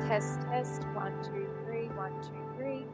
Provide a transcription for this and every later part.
Test, test. 1, 2, 3. 1, 2, 3.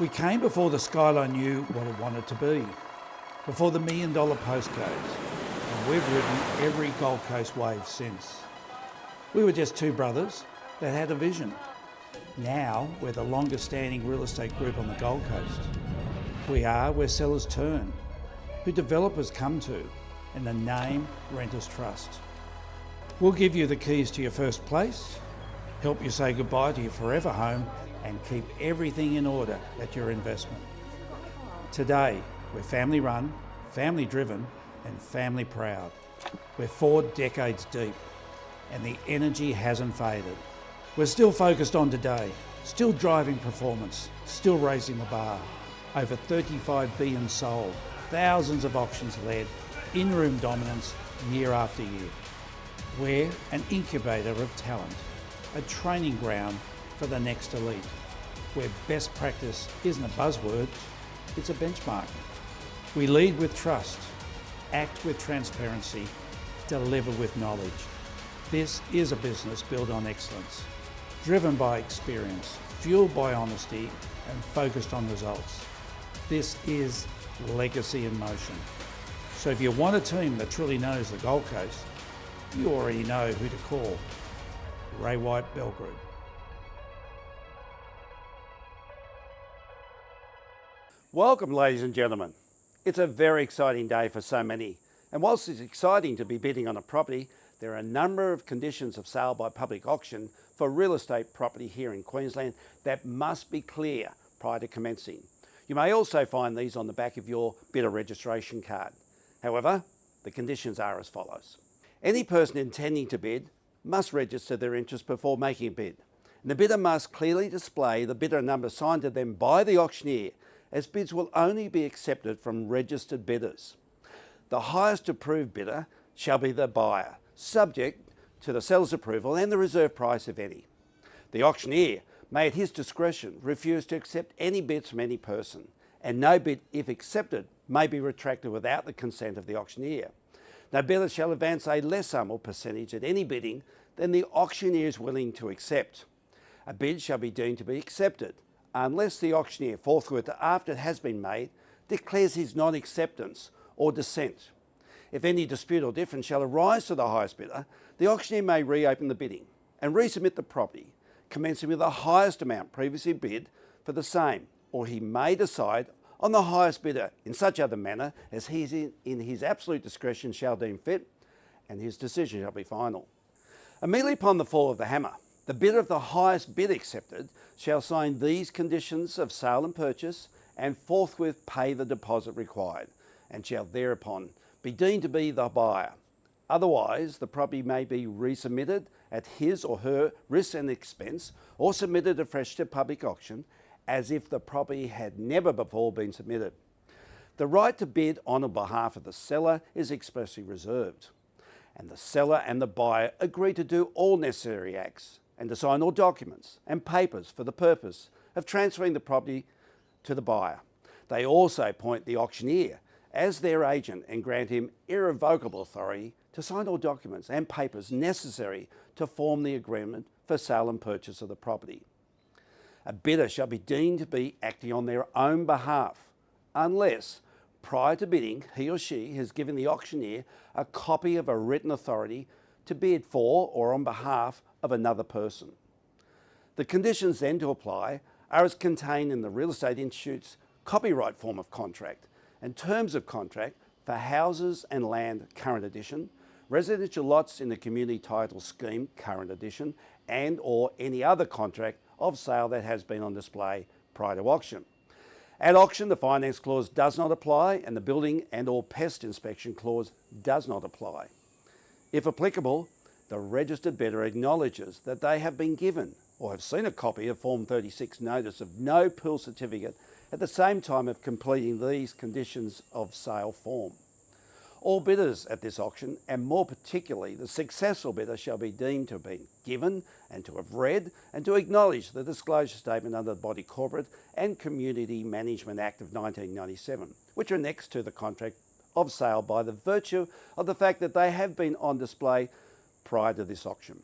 We came before the skyline knew what it wanted to be, before the $1 million postcodes, and we've ridden every Gold Coast wave since. We were just two brothers that had a vision. Now we're the longest standing real estate group on the Gold Coast. We are where sellers turn, who developers come to, and the name renters trust. We'll give you the keys to your first place, help you say goodbye to your forever home, and keep everything in order at your investment. Today, we're family run, family driven, and family proud. We're 4 decades deep, and the energy hasn't faded. We're still focused on today, still driving performance, still raising the bar. Over 35 billion sold, thousands of auctions led, in-room dominance year after year. We're an incubator of talent, a training ground for the next elite, where best practice isn't a buzzword, it's a benchmark. We lead with trust, act with transparency, deliver with knowledge. This is a business built on excellence, driven by experience, fueled by honesty, and focused on results. This is legacy in motion. So if you want a team that truly knows the Gold Coast, you already know who to call. Ray White Bell Group. Welcome, ladies and gentlemen. It's a very exciting day for so many. And whilst it's exciting to be bidding on a property, there are a number of conditions of sale by public auction for real estate property here in Queensland that must be clear prior to commencing. You may also find these on the back of your bidder registration card. However, the conditions are as follows. Any person intending to bid must register their interest before making a bid. And the bidder must clearly display the bidder number signed to them by the auctioneer, as bids will only be accepted from registered bidders. The highest approved bidder shall be the buyer, subject to the seller's approval and the reserve price if any. The auctioneer may at his discretion refuse to accept any bids from any person, and no bid, if accepted, may be retracted without the consent of the auctioneer. No bidder shall advance a less sum or percentage at any bidding than the auctioneer is willing to accept. A bid shall be deemed to be accepted unless the auctioneer forthwith after it has been made declares his non-acceptance or dissent. If any dispute or difference shall arise to the highest bidder, the auctioneer may reopen the bidding and resubmit the property, commencing with the highest amount previously bid for the same, or he may decide on the highest bidder in such other manner as he in his absolute discretion shall deem fit, and his decision shall be final. Immediately upon the fall of the hammer, the bidder of the highest bid accepted shall sign these conditions of sale and purchase and forthwith pay the deposit required, and shall thereupon be deemed to be the buyer. Otherwise, the property may be resubmitted at his or her risk and expense, or submitted afresh to public auction as if the property had never before been submitted. The right to bid on behalf of the seller is expressly reserved, and the seller and the buyer agree to do all necessary acts and to sign all documents and papers for the purpose of transferring the property to the buyer. They also appoint the auctioneer as their agent and grant him irrevocable authority to sign all documents and papers necessary to form the agreement for sale and purchase of the property. A bidder shall be deemed to be acting on their own behalf unless, prior to bidding, he or she has given the auctioneer a copy of a written authority to bid for or on behalf of another person. The conditions then to apply are as contained in the Real Estate Institute's copyright form of contract and terms of contract for houses and land current edition, residential lots in the community title scheme current edition, and or any other contract of sale that has been on display prior to auction. At auction, the finance clause does not apply, and the building and or pest inspection clause does not apply. If applicable, the registered bidder acknowledges that they have been given or have seen a copy of Form 36 Notice of No Pill Certificate at the same time of completing these conditions of sale form. All bidders at this auction, and more particularly the successful bidder, shall be deemed to have been given and to have read and to acknowledge the disclosure statement under the Body Corporate and Community Management Act of 1997, which are next to the contract of sale by the virtue of the fact that they have been on display prior to this auction.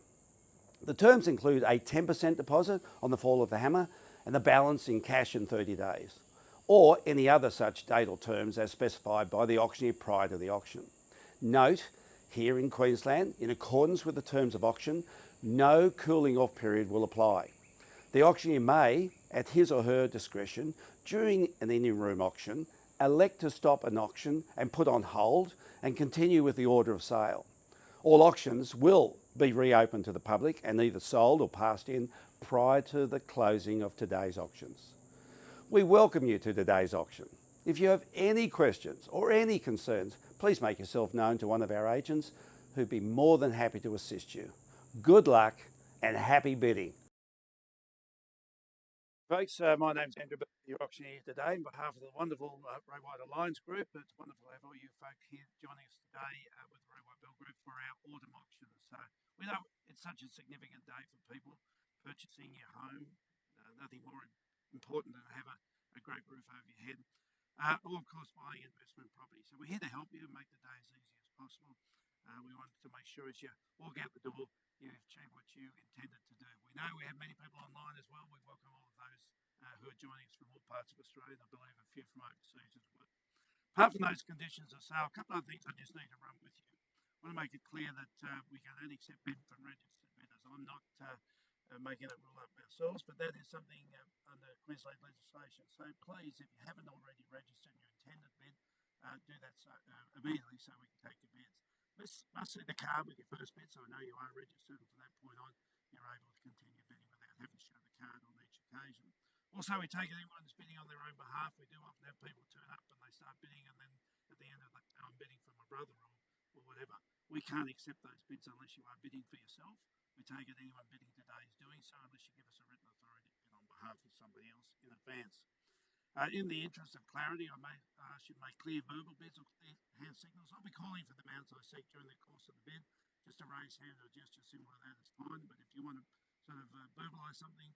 The terms include a 10% deposit on the fall of the hammer and the balance in cash in 30 days, or any other such date or terms as specified by the auctioneer prior to the auction. Note, here in Queensland, in accordance with the terms of auction, no cooling off period will apply. The auctioneer may, at his or her discretion, during an in-room auction, elect to stop an auction and put on hold and continue with the order of sale. All auctions will be reopened to the public and either sold or passed in prior to the closing of today's auctions. We welcome you to today's auction. If you have any questions or any concerns, please make yourself known to one of our agents who'd be more than happy to assist you. Good luck and happy bidding. Folks, my name's Andrew, your auctioneer today on behalf of the wonderful Ray White Alliance Group. It's wonderful to have all you folk here joining us today with the Ray White Bell Group for our autumn auction. So we know it's such a significant day for people purchasing your home. Nothing more important than have a great roof over your head. Or of course buying investment property. So we're here to help you and make the day as easy as possible. We want to make sure as you walk out the door, you achieve what you intended to do. We know we have many people online as well. We welcome all of those who are joining us from all parts of Australia, and I believe a few from overseas as well. Apart from those conditions of sale, a couple of things I just need to run with you. I want to make it clear that we can only accept bid from registered bidders. I'm not making a rule up ourselves, but that is something under Queensland legislation. So please, if you haven't already registered your intended bid, do that immediately so we can take your bids. Must see the card with your first bid, so I know you are registered, and from that point on, you're able to continue bidding without having to show the card on each occasion. Also, we take anyone who's bidding on their own behalf. We do often have people turn up and they start bidding, and then at the end of the day, I'm bidding for my brother or whatever. We can't accept those bids unless you are bidding for yourself. We take it anyone bidding today is doing so unless you give us a written authority to bid on behalf of somebody else in advance. In the interest of clarity, I may ask you to make clear verbal bids or clear hand signals. I'll be calling for the amounts I seek during the course of the bid. Just a raise hand or a gesture similar to that is fine, but if you want to sort of verbalise something,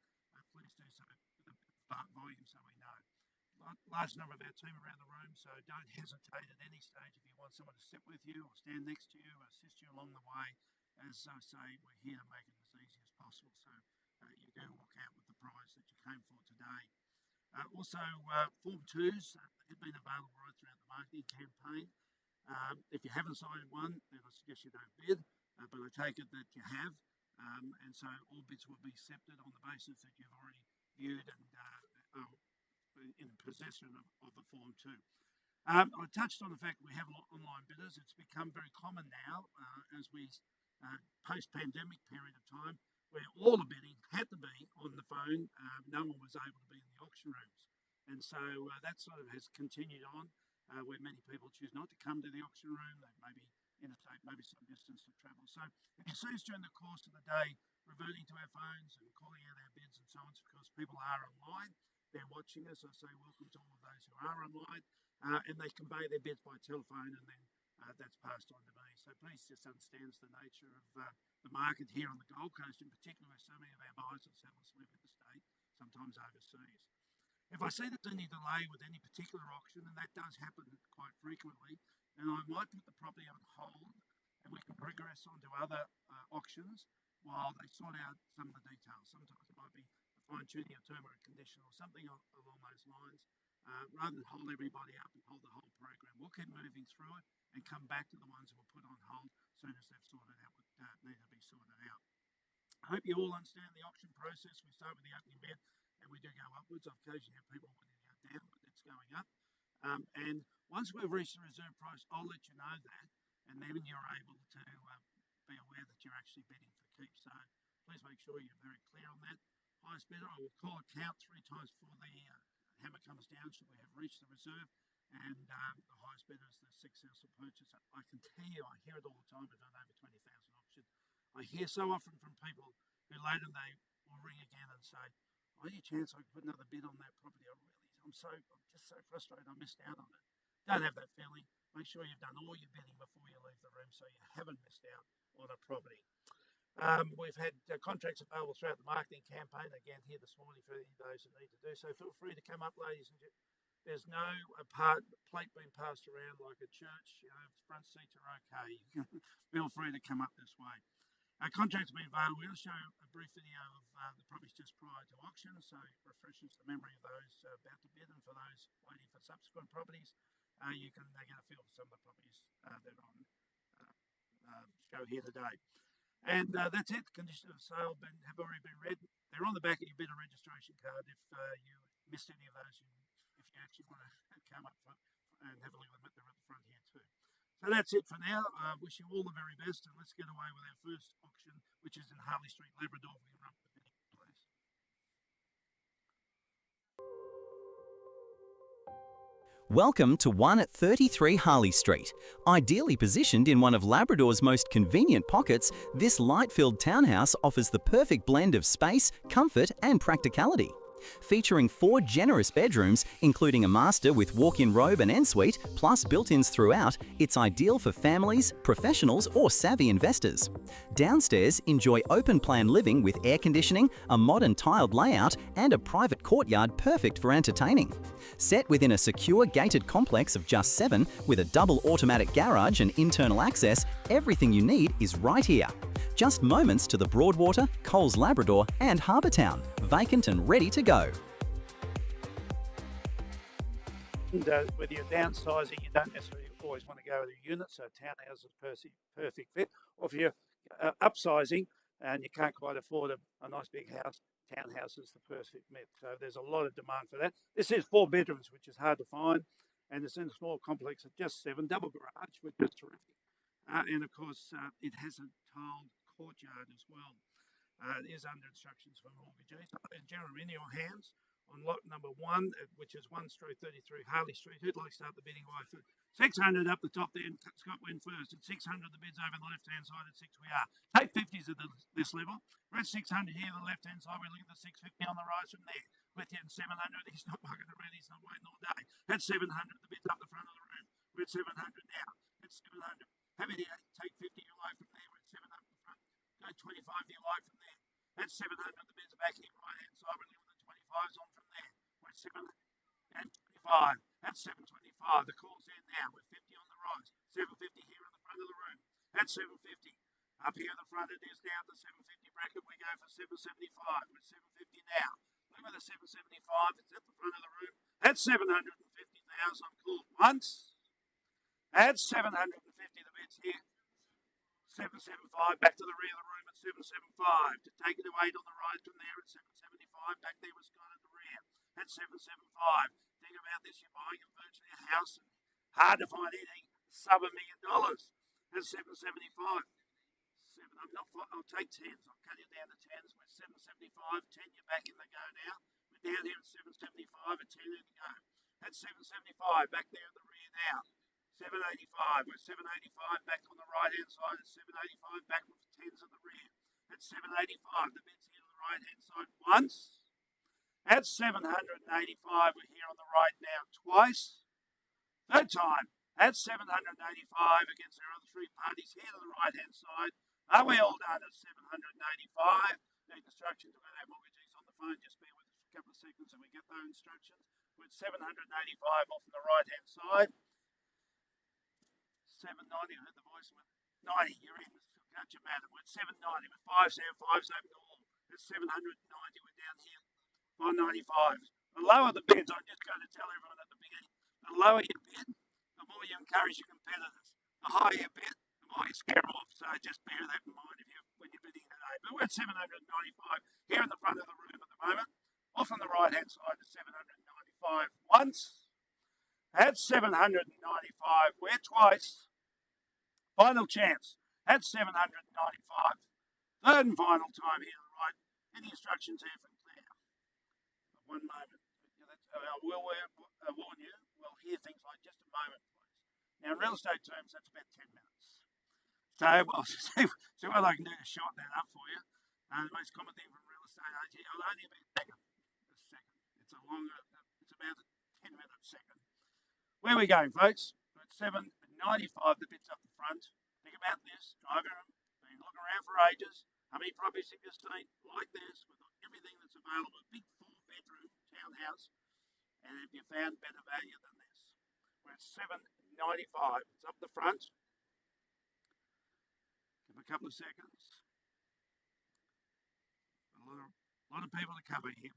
please do so with a volume so we know. Large number of our team around the room, so don't hesitate at any stage if you want someone to sit with you or stand next to you or assist you along the way. As I say, we're here to make it as easy as possible, so you do walk out with the prize that you came for today. Also, Form 2s have been available right throughout the marketing campaign. If you haven't signed one, then I suggest you don't bid, but I take it that you have, and so all bids will be accepted on the basis that you've already viewed and are in possession of a Form 2. I touched on the fact that we have online bidders. It's become very common now as we post-pandemic period of time where all the bidding had to be on the phone. No one was able to be in the auction rooms. And so that sort of has continued on where many people choose not to come to the auction room. They may be interstate, maybe some distance to travel. So if you see us during the course of the day reverting to our phones and calling out our bids and so on, it's because people are online. They're watching us. I say welcome to all of those who are online. And they convey their bids by telephone and then that's passed on to me. So please just understand the nature of the market here on the Gold Coast in particular, where so many of our buyers and sellers live in the state, sometimes overseas. If I see there's any delay with any particular auction, and that does happen quite frequently, then I might put the property on hold and we can progress on to other auctions while they sort out some of the details. Sometimes it might be a fine-tuning of term or a condition or something along those lines. Rather than hold everybody up and hold the whole program, we'll keep moving through it and come back to the ones that were put on hold as soon as they've sorted out what need to be sorted out. I hope you all understand the auction process. We start with the opening bid and we do go upwards. I've occasionally had people wanting to go down, but it's going up. And once we've reached the reserve price, I'll let you know that, and then you're able to be aware that you're actually bidding for keeps. So please make sure you're very clear on that. Highest bidder, I will call a count 3 times before the hammer comes down should we have reached the reserve, and the highest bidder is the successful purchaser. I can tell you, I hear it all the time. I've done over 20,000 auctions. I hear so often from people who later they will ring again and say, any chance I could put another bid on that property? I'm just so frustrated I missed out on it. Don't have that feeling. Make sure you've done all your bidding before you leave the room so you haven't missed out on a property. We've had contracts available throughout the marketing campaign, again here this morning for any of those who need to do so. Feel free to come up, ladies and gentlemen. There's no plate being passed around like a church. Front seats are okay. Feel free to come up this way. Contracts will be available. We're going to show a brief video of the properties just prior to auction, so it refreshes the memory of those about to bid, and for those waiting for subsequent properties, you can get a feel for some of the properties that are on show here today. And that's it. Conditions of sale have already been read. They're on the back of your bidder registration card. If you missed any of those, if you actually want to come up and have a look at them, they're at the front here too. So that's it for now. Wish you all the very best, and let's get away with our first auction, which is in Harley Street, Labrador. We can run the video, please. Welcome to 1 at 33 Harley Street. Ideally positioned in one of Labrador's most convenient pockets, this light-filled townhouse offers the perfect blend of space, comfort and practicality. Featuring 4 generous bedrooms, including a master with walk-in robe and ensuite, plus built-ins throughout, it's ideal for families, professionals or savvy investors. Downstairs, enjoy open-plan living with air conditioning, a modern tiled layout and a private courtyard perfect for entertaining. Set within a secure gated complex of just 7, with a double automatic garage and internal access, everything you need is right here. Just moments to the Broadwater, Coles Labrador and Harbour Town, vacant and ready to go. And, whether you're downsizing, you don't necessarily always want to go with a unit, so townhouse is perfect fit. Or if you're upsizing and you can't quite afford a nice big house, townhouse is the perfect fit. So there's a lot of demand for that. This is 4 bedrooms, which is hard to find, and it's in a small complex of just 7, double garage, which is terrific. And of course, it has a tiled courtyard as well. It is under instructions for mortgagees. Gentlemen, in your hands on lot number 1, which is 1/33 Harley Street. Who'd like to start the bidding by? 600 up the top there, and Scott went first. At 600, the bid's over on the left-hand side. At 6 we are. Take 50s at this level. We're at 600 here on the left-hand side. We're looking at the 650 on the rise from there. With him 700, he's not mugging around. He's not waiting all day. At 700, the bid's up the front of the room. We're at 700 now. At 700. Happy to take 50 you like from there. We're at 700 the front. Go 25 you like from there. At 700, the bid's back here, right-hand side. We're looking at the 25s on from there. We're at 700. At 25. At 725. The call's in now. We're 50 on the rise. 750 here in the front of the room. At 750. Up here at the front it is now. The 750 bracket. We go for 775. We're at 750 now. Look at the 775. It's at the front of the room. At 750,000 called once. At 750, the bid's here. 775, back to the rear of the room at 775. To take it to 8 on the right from there at 775. Back there was Scott at the rear at 775. Think about this, you're buying virtually a house and hard to find anything sub $1 million at 775. I'll take 10s. I'll cut you down to 10s. We're 775. 10, you're back in the go now. We're down here at 775. At 10 in the go. At 775, back there at the rear now. 785. We're 785 back on the right-hand side at 785, back with 10s at the rear. At 785, the bid's here on the right-hand side once. At 785, we're here on the right now twice. Third time. At 785 against our other 3 parties here on the right-hand side. Are we all done at 785? Need instructions about our mortgagees on the phone. Just bear with us for a couple of seconds and we get those instructions. We're at 785 off on the right-hand side. 790, I heard the voice with 90, you're in. Can't you matter? We're at 790, with 5s there, 5s open to all. At 790, we're down here. 595. The lower the bids, I'm just going to tell everyone at the beginning, the lower you bid, the more you encourage your competitors. The higher you bid, the more you scare them off. So just bear that in mind when you're bidding today. But we're at 795 here in the front of the room at the moment. Off on the right-hand side at 795 once. At 795, we're twice. Final chance at 795. Third and final time here on the right. Any instructions here from Claire? 1 moment. I will warn you, we'll hear things like just a moment, please. Now, in real estate terms, that's about 10 minutes. So, well, see what I can do to shorten that up for you. The most common thing from real estate agent, I'll only be a second. It's about a 10-minute second. Where are we going, folks? We're at 795, the bid's up the front. Think about this, driving them, been looking around for ages. How many properties have you seen like this? We've got everything that's available, a big 4-bedroom townhouse. And have you found better value than this? We're at 795, it's up the front. Give them a couple of seconds. A lot of people to cover here.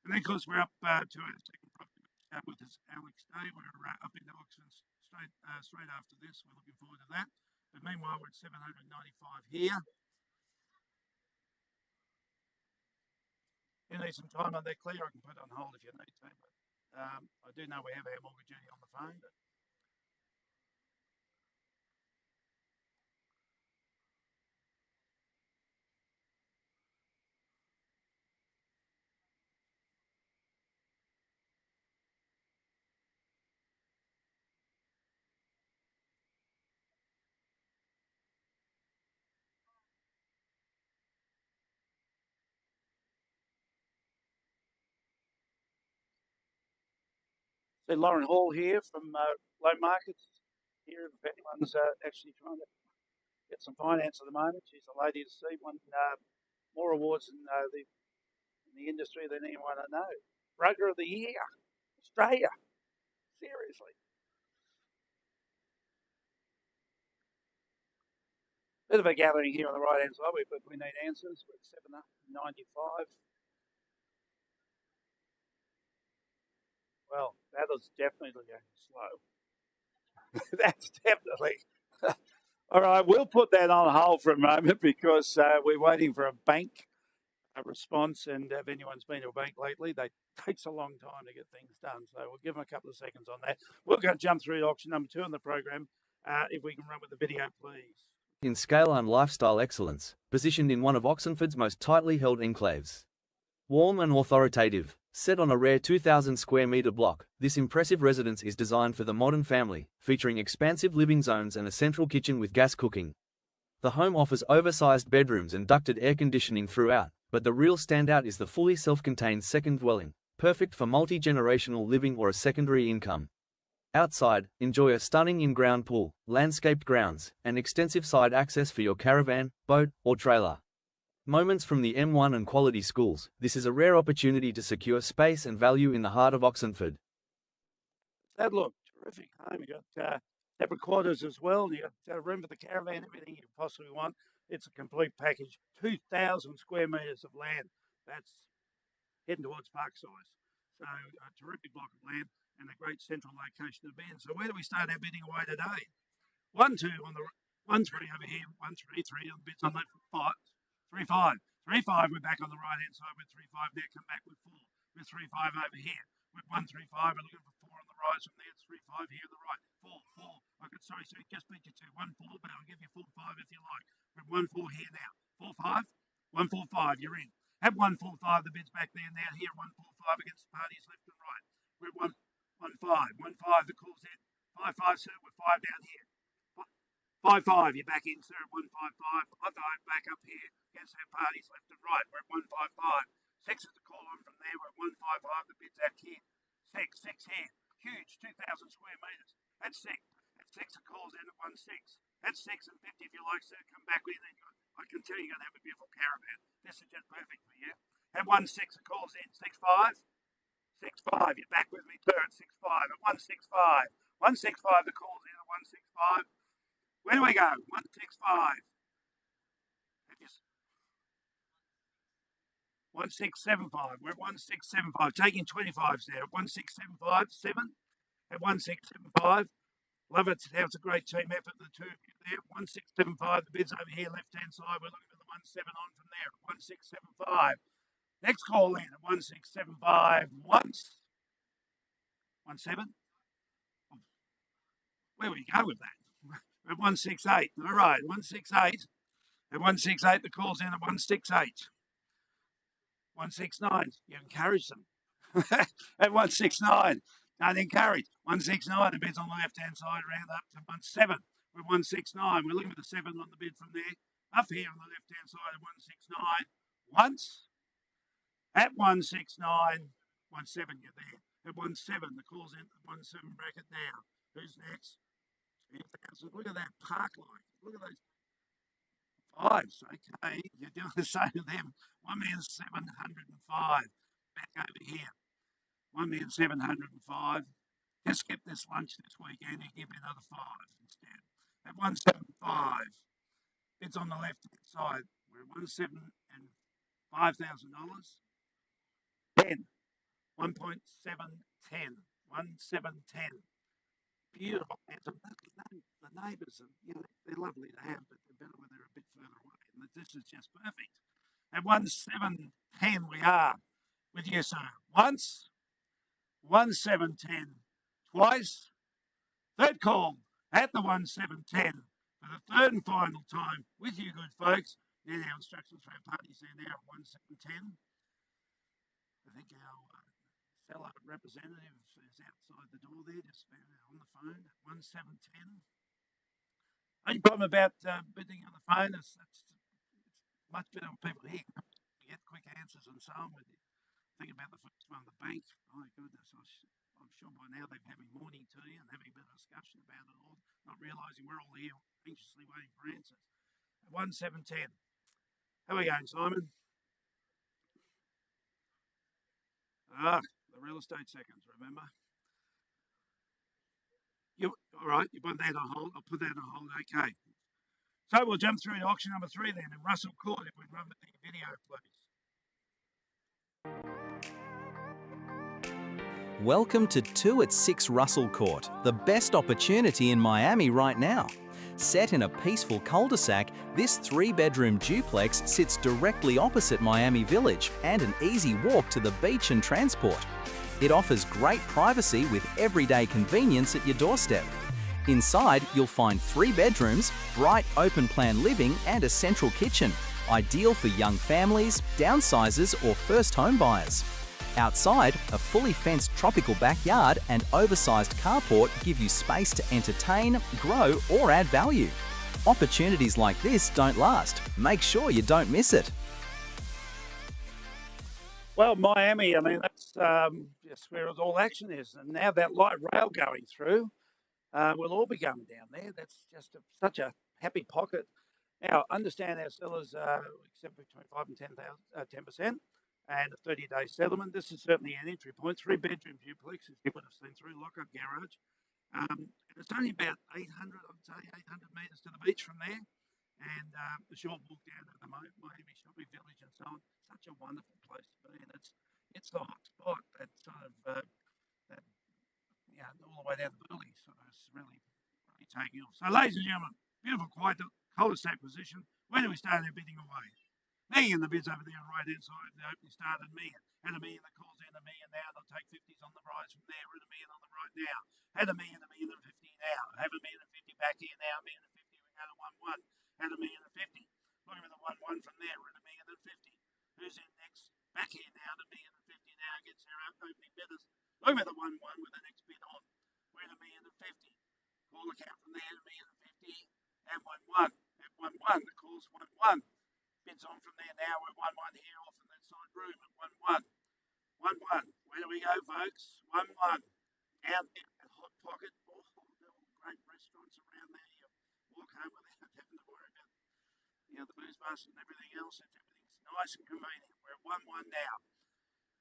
And then, of course, we're up to our second property with us, Alex Day. We're up into Oxford straight after this. We're looking forward to that. But meanwhile, we're at 795 here. You need some time on that, Claire. I can put it on hold if you need to. But I do know we have our mortgagee on the phone. But so Lauren Hall here from Low Markets. Here, if anyone's actually trying to get some finance at the moment, she's a lady to see. Won more awards in the industry than anyone I know. Broker of the Year, Australia. Seriously. Bit of a gathering here on the right hand side, but we need answers. We're at 795. Well, that was definitely going slow. That's definitely. All right, we'll put that on hold for a moment because we're waiting for a bank response. And if anyone's been to a bank lately, it takes a long time to get things done. So we'll give them a couple of seconds on that. We're going to jump through to auction number 2 on the program. If we can run with the video, please. In scale and lifestyle excellence, positioned in one of Oxenford's most tightly held enclaves. Warm and authoritative, set on a rare 2,000 square metre block, this impressive residence is designed for the modern family, featuring expansive living zones and a central kitchen with gas cooking. The home offers oversized bedrooms and ducted air conditioning throughout, but the real standout is the fully self-contained second dwelling, perfect for multi-generational living or a secondary income. Outside, enjoy a stunning in-ground pool, landscaped grounds, and extensive side access for your caravan, boat, or trailer. Moments from the M1 and quality schools, this is a rare opportunity to secure space and value in the heart of Oxenford. That look terrific home. You got separate quarters as well. You got room for the caravan, everything you possibly want. It's a complete package. 2,000 square metres of land. That's heading towards park size. So a terrific block of land and a great central location to be in. So where do we start our bidding away today? 1, 2 on the 1, 3 over here. 1, 3, 3 on the bids on that 5. 3, 5. 3, 5, we're back on the right hand side with 3, 5 there, come back with 4. With 3, 5 over here. With 1, 3, 5, we're looking for 4 on the rise from there. It's 3, 5 here on the right. 4, 4. Sorry, so just beat you to 1, 4, but I'll give you 4, 5 if you like. With 1, 4 here now. 4, 5. 1, 4, 5, you're in. Have 1, 4, 5, the bid's back there now. Here, 1, 4, 5 against the parties left and right. We're 1, 1, 5. 1, 5, the call's in. 5, 5, sir, we're 5 down here. 5, 5, you're back in, sir, at 1, 5, 5. 5, 5, back up here against our parties left and right. We're at 1, 5, 5. 6 is the call on from there. We're at 1, 5, 5. The bid's out here. 6 here. Huge, 2,000 square metres. That's 6. That's 6. The call's in at 1, 6. That's 6 and 50 if you like, sir. Come back with it. I can tell you're going to have a beautiful caravan. This is just perfect for you. At 1, 6, the call's in. 6, 5. 6, 5. You're back with me, sir, at 6, 5. At 1, 6, 5. 1, 6, 5. The call's in at 1, 6, 5. Where do we go? 1, 6, 5. 1, 6, 7, 5. We're at 1, 6, 7, 5. Taking 25s there. 1, 6, 7, 5. 7. At 1, 6, 7, 5. Love it. It's a great team effort, the two of you there. 1, 6, 7, 5. The bid's over here, left hand side. We're looking for the 1, 7 on from there. 1, 6, 7, 5. Next call in at 1, 6, 7, 5. Once. 1, 7. Where we go with that? At 1, 6, 8. All right, 1, 6, 8. At 1, 6, 8, the call's in at 1, 6, 8. 1, 6, 9. You encourage them. At 1, 6, 9. Don't encourage. 1, 6, 9. The bid's on the left hand side, round up to 1, 7. We're 1, 6, 9. We're looking for the 7 on the bid from there. Up here on the left hand side at 1, 6, 9. Once. At 1, 6, 9. 1, 7, you're there. At 1, 7, the call's in at 1, 7 bracket now. Who's next? 2,000. Look at that park line. Look at those 5s. Okay, you're doing the same to them. 1,705. Back over here. 1,705. Just skip this lunch this weekend and give me another 5 instead. At 175. It's on the left hand side. We're at 175. $5,000. 10. 1.710. 1710. Beautiful. And the neighbours, they're lovely to have, but they're better when they're a bit further away. And this is just perfect. At 1710 we are with you, sir. Once, 1710. Twice. Third call at the 1710 for the third and final time with you good folks. Now our instructions for our parties there now at 1710. I think our seller representative is outside the door there, just on the phone at 1710. Only problem about bidding on the phone is it's much better when people here. You get quick answers and so on. When you think about the first one, the bank, my goodness, I'm sure by now they're having morning tea and having a bit of discussion about it all, not realising we're all here anxiously waiting for answers. At 1710. How are we going, Simon? The real estate seconds, remember? All right, you put that on hold. I'll put that on hold. Okay. So we'll jump through to auction number 3 then, and Russell Court, if we run the video, please. Welcome to 2 at 6 Russell Court, the best opportunity in Miami right now. Set in a peaceful cul-de-sac, this 3-bedroom duplex sits directly opposite Miami Village and an easy walk to the beach and transport. It offers great privacy with everyday convenience at your doorstep. Inside, you'll find 3 bedrooms, bright open-plan living and a central kitchen, ideal for young families, downsizers or first home buyers. Outside, a fully fenced tropical backyard and oversized carport give you space to entertain, grow or add value. Opportunities like this don't last. Make sure you don't miss it. Well, Miami, I mean, that's just where all action is. And now that light rail going through, we'll all be going down there. That's just such a happy pocket. Now, understand our sellers accept between 5 and 10%. And a 30-day settlement. This is certainly an entry point. 3-bedroom duplex, as you would have seen through, lock-up garage. And it's only about 800 metres to the beach from there. And the short walk down to the Miami Shopping Village and so on. Such a wonderful place to be. And it's the hot spot that sort of, all the way down the Burleigh. So it's really taking off. So, ladies and gentlemen, beautiful, quiet cul-de-sac position. Where do we start our bidding away? Me and the bids over there on the right-hand side, the opening started at $1 million. Had $1 million that calls in $1 million now. They'll take 50s on the prize from there. We're at $1 million on the right now. Had $1 million, $1 million and 50 now. Have $1 million and 50 back here now. $1 million and 50. We go to 1-1. Had $1 million and 50. Looking at the 1-1 from there. We're at $1 million and 50. Who's in next? Back here now. $1 million and 50 now gets their opening bidders. Looking at the 1-1 with the next bid on. We're at $1 million and 50. Call account from there. $1 million and 50 and 1-1. At 1-1, the call's 1-1. Bids on from there now. We're 1-1 here off in that side room at 1-1. 1-1. Where do we go, folks? 1-1. Out there at Hot Pocket. Oh, they're all great restaurants around there. You walk home without having to worry about the booze bus and everything else. Everything's nice and convenient. We're at 1-1 now.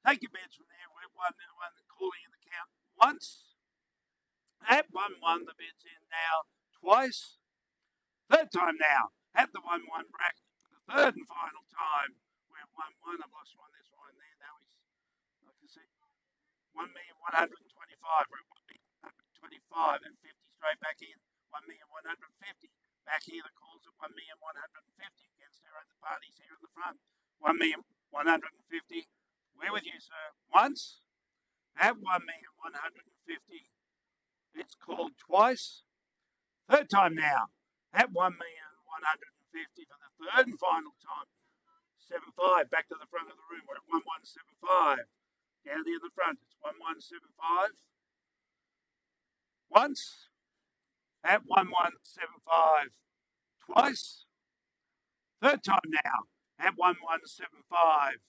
Take your bids from there. We're 1-1 calling in the count once. At 1-1, the bid's in now twice. Third time now. At the 1-1 bracket. Third and final time, we're 1-1. I've lost one. There's one there. Now he's, like I said, 1,125. We're at 1,125 and 50 straight back in. 1,150 back here. The calls at 1,150 against our other parties here in the front. 1,150. We're with you, sir. Once at 1,150. It's called twice. Third time now at 1,150 for the third and final time. 7-5 back to the front of the room. We're at 1-1-7-5. Down here in the front, it's 1-1-7-5. Once at 1-1-7-5. Twice. Third time now at 1-1-7-5.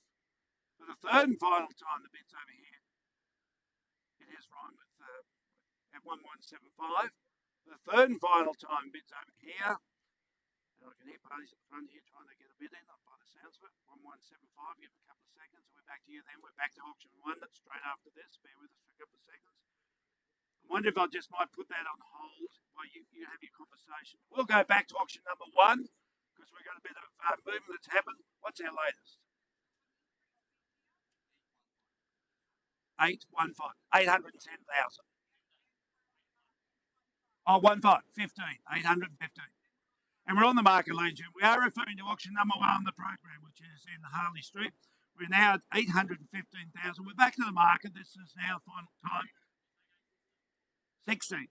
For the third and final time, the bid's over here. It is rhyme with at 1-1-7-5. For the third and final time, bid's over here. And I can hear parties at the front here trying to get a bid in, by the sounds of it. 1-1-7-5, give it a couple of seconds, and we're back to you then. We're back to auction 1, that's straight after this. Bear with us for a couple of seconds. I wonder if I just might put that on hold while you have your conversation. We'll go back to auction number 1, because we've got a bit of movement that's happened. What's our latest? 815. 810,000. Oh, 15. 815. And we're on the market, ladies and gentlemen. We are referring to auction number 1 on the program, which is in Harley Street. We're now at 815,000. We're back to the market. This is now the final time. 16.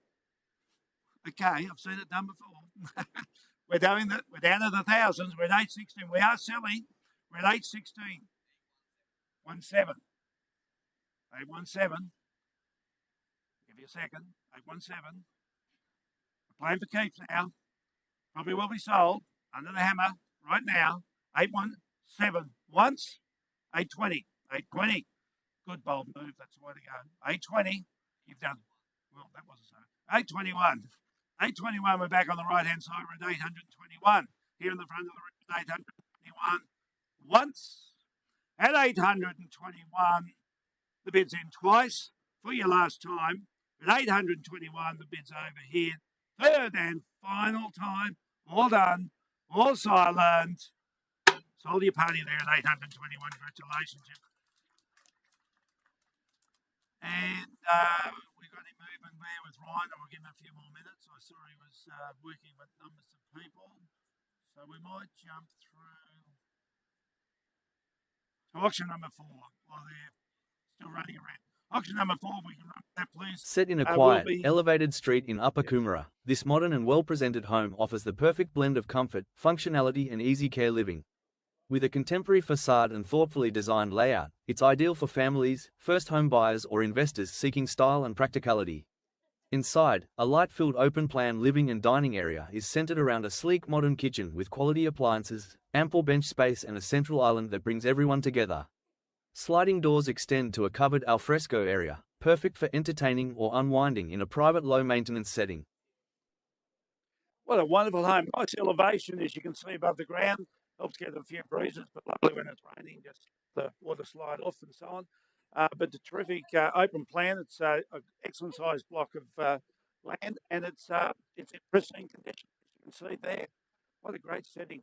Okay, I've seen it done before. We're down to the thousands. We're at 816. We are selling. We're at 816. 17. 817. Give you a second. 817. We're playing for keeps now. Probably will be sold under the hammer right now. 817 once. 820. 820. Good bold move. That's the way to go. 820. You've done. Well, that wasn't so. 821. 821. We're back on the right hand side. We're at 821. Here in the front of the room, 821. Once. At 821. The bid's in twice for your last time. At 821, the bid's over here. Third and final time. All done. All silent. Sold your party there at 821. Congratulations. And we've got him moving there with Ryan. I'll give him a few more minutes. I saw he was working with numbers of people. So we might jump through to auction number 4 while they're still running around. Auction number 4, we can run that, please. Set in a quiet, elevated street in Upper Coomera, this modern and well-presented home offers the perfect blend of comfort, functionality and easy care living. With a contemporary facade and thoughtfully designed layout, it's ideal for families, first home buyers or investors seeking style and practicality. Inside, a light-filled open-plan living and dining area is centered around a sleek modern kitchen with quality appliances, ample bench space and a central island that brings everyone together. Sliding doors extend to a covered alfresco area, perfect for entertaining or unwinding in a private low-maintenance setting. What a wonderful home. Nice elevation, as you can see above the ground. Helps get a few breezes, but lovely when it's raining, just the water slide off and so on. But the terrific open plan. It's an excellent sized block of land, and it's in pristine condition, as you can see there. What a great setting.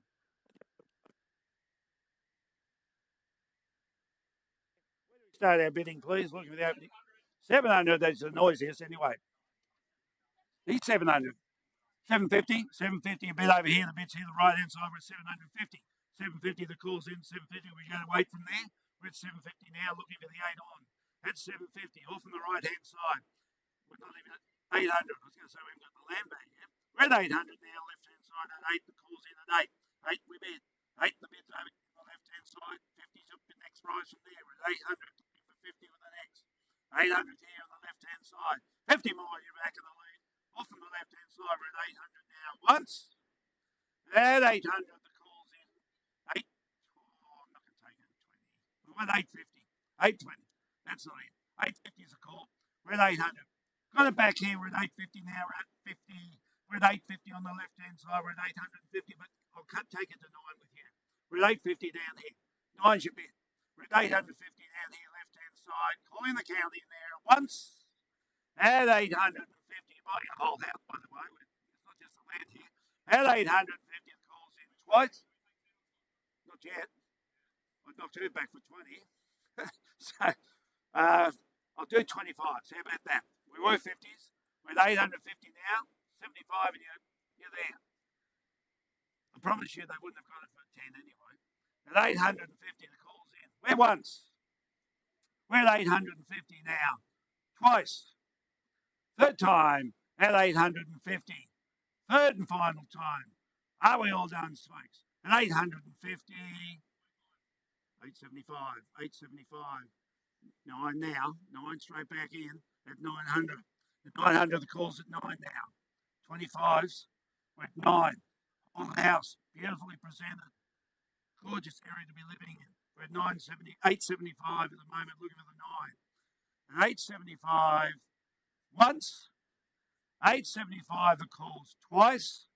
Where do we start our bidding, please? Looking for the opening. 700, that's the noisiest anyway. He's 700. 750, 750 a bit over here. The bid's here, the right hand side, we're at 750. 750, the call's in, 750. We're going to wait from there. We're at 750 now, looking for the 8 on. That's 750, off on the right hand side. We're not even at 800. I was going to say we've got the land bank here. We're at 800 now, left hand side at 8. The call's in at 8. 8 we bid. 8 the bid's over on the left hand side. 50's up the next price from there. We're at 800, looking for 50 with the next. 800 here on the left hand side. 50 more, you're back in the lead. Off on the left hand side, we're at 800 now. Once. At 800, the call's in. 8. Oh, I'm not going to take it at 20. We're at 850. 820. That's not it. 850 is a call. We're at 800. Got it back here. We're at 850 now. We're at 50. We're at 850 on the left hand side. We're at 850, but I'll take it to 9 with you. We're at 850 down here. 9's your bid. We're at 850 down here, left hand side. Calling the county in there once. At 850. Buy a whole house, by the way. It's not just the land here. At 850, the call's in twice. Not yet. I knocked her back for 20. So I'll do 25s. How about that? We were 50s. We're at 850 now. 75 and you're there. I promise you they wouldn't have got it for 10 anyway. At 850, the call's in. We're once. We're at 850 now. Twice. Third time at 850. Third and final time. Are we all done, folks? At 850. 875. 875. 9 now. 9 straight back in at 900. At 900, the call's at 9 now. 25s. We're at 9. Whole house. Beautifully presented. Gorgeous area to be living in. We're at 875 at the moment, looking for the 9. At 875. Once. 875 the calls twice.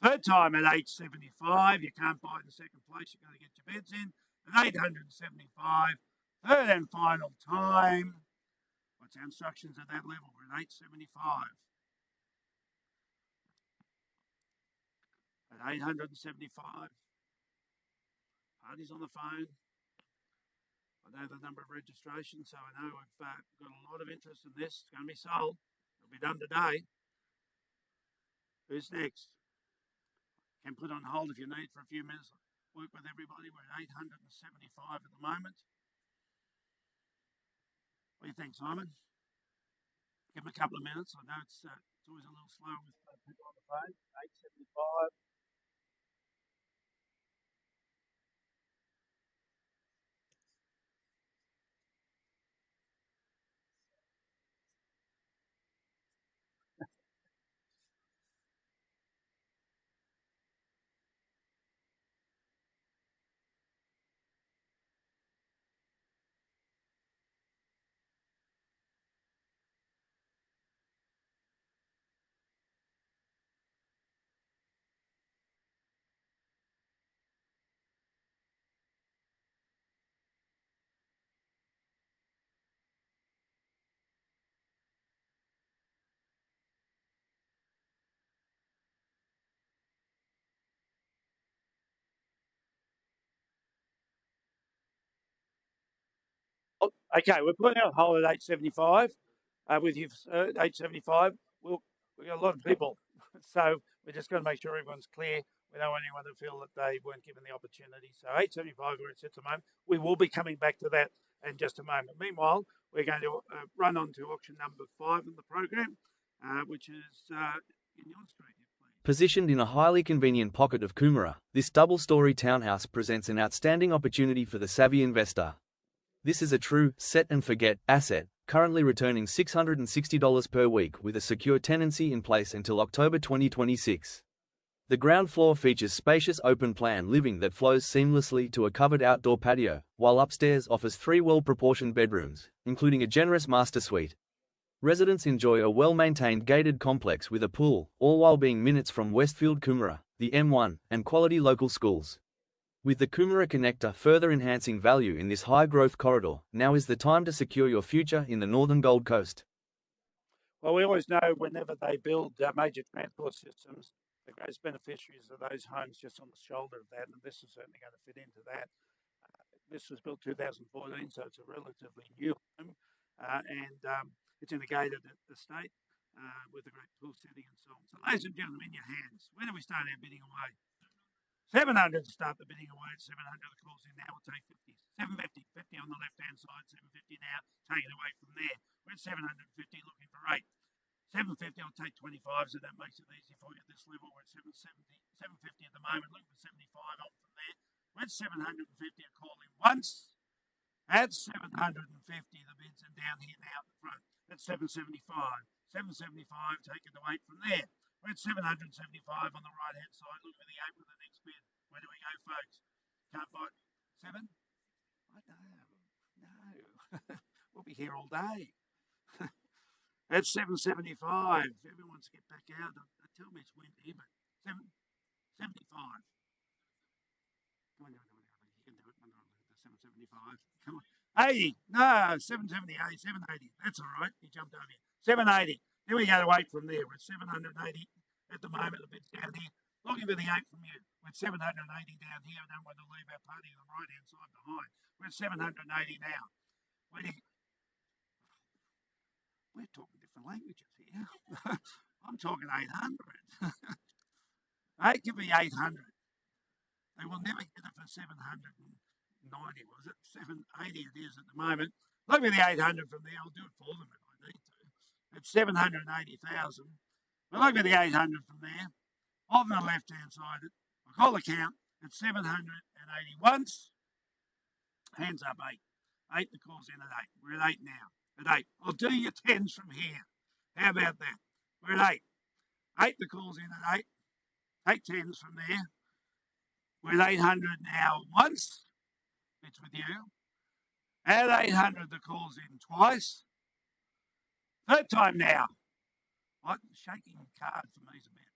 Third time at 875. You can't buy in the second place. You've got to get your bids in. At 875. Third and final time. What's our instructions at that level? We're at 875. At 875. Party's on the phone. I know the number of registrations, so I know we've got a lot of interest in this. It's going to be sold. It'll be done today. Who's next? Can put on hold if you need for a few minutes. Work with everybody. We're at 875 at the moment. What do you think, Simon? Give them a couple of minutes. I know it's always a little slow with people on the phone. 875. Oh, okay, we're putting out a hold at 875. With you, 875. We've got a lot of people, so we're just going to make sure everyone's clear. We don't want anyone to feel that they weren't given the opportunity. So 875 where it sits at the moment. We will be coming back to that in just a moment. Meanwhile, we're going to run on to auction number 5 in the program, which is in your street. Positioned in a highly convenient pocket of Coomera, this double-storey townhouse presents an outstanding opportunity for the savvy investor. This is a true set-and-forget asset, currently returning $660 per week with a secure tenancy in place until October 2026. The ground floor features spacious open-plan living that flows seamlessly to a covered outdoor patio, while upstairs offers 3 well-proportioned bedrooms, including a generous master suite. Residents enjoy a well-maintained gated complex with a pool, all while being minutes from Westfield Coomera, the M1, and quality local schools. With the Coomera Connector further enhancing value in this high-growth corridor, now is the time to secure your future in the Northern Gold Coast. Well, we always know whenever they build major transport systems, the greatest beneficiaries are those homes just on the shoulder of that, and this is certainly going to fit into that. This was built 2014, so it's a relatively new home, and it's in a gated estate with a great pool setting and so on. So, ladies and gentlemen, in your hands, where do we start our bidding away? 700 to start the bidding away. At 700, the calls in now. We'll take 50. 750, 50 on the left-hand side. 750 now. Take it away from there. We're at 750, looking for 8. 750, I'll take 25, so that makes it easy for you at this level. We're at 770, 750 at the moment. Looking for 75 on from there. We're at 750. A call in once. At 750, the bids are down here now at the front. That's 775. 775, take it to 8 from there. We're at 775 on the right-hand side. Look for the 8 with the next bid. Where do we go, folks? Can't buy 7? I know. No. We'll be here all day. That's 775. Everyone wants to get back out. They tell me it's windy, but 775. Come on. You can do it. I'm not the 775. Come on. 80. No, 778, 780. That's all right. You jumped over here. 780. Then we go to 8 from there. We're at 780 at the moment. The bid's down here. Looking for the 8 from you. We're at 780 down here. I don't want to leave our party on the right-hand side behind. We're at 780 now. We're talking different languages here. I'm talking 800. 8 give me 800. They will never get it for 790, was it? 780 it is at the moment. Look at the 800 from there. I'll do it for them if I need to. It's 780,000. But look at the 800 from there. On the left-hand side, I call the count at 780 once. Hands up, 8. 8, the call's in at 8. We're at 8 now. At 8. I'll do your 10s from here. How about that? We're at 8. 8, the call's in at 8. Take 10s from there. We're at 800 now once. It's with you. At 800, the call's in twice. Third time now. What? Shaking card for me is a bit.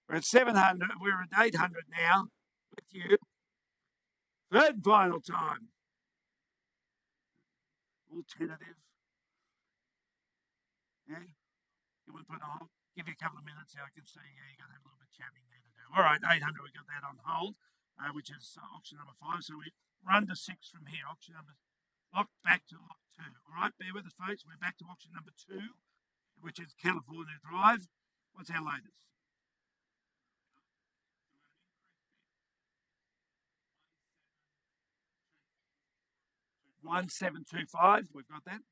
We're at 700. We're at 800 now with you. Third and final time. All tentative. Yeah? You want to put on? Give you a couple of minutes so I can see. Yeah, you've got to have a little bit of chatting there to do. All right, 800, we got that on hold. which is auction number 5. So we run to 6 from here. Auction number lock back to lock 2. All right, bear with us, folks. We're back to auction number 2, which is California Drive. What's our latest? $1,725. We've got that.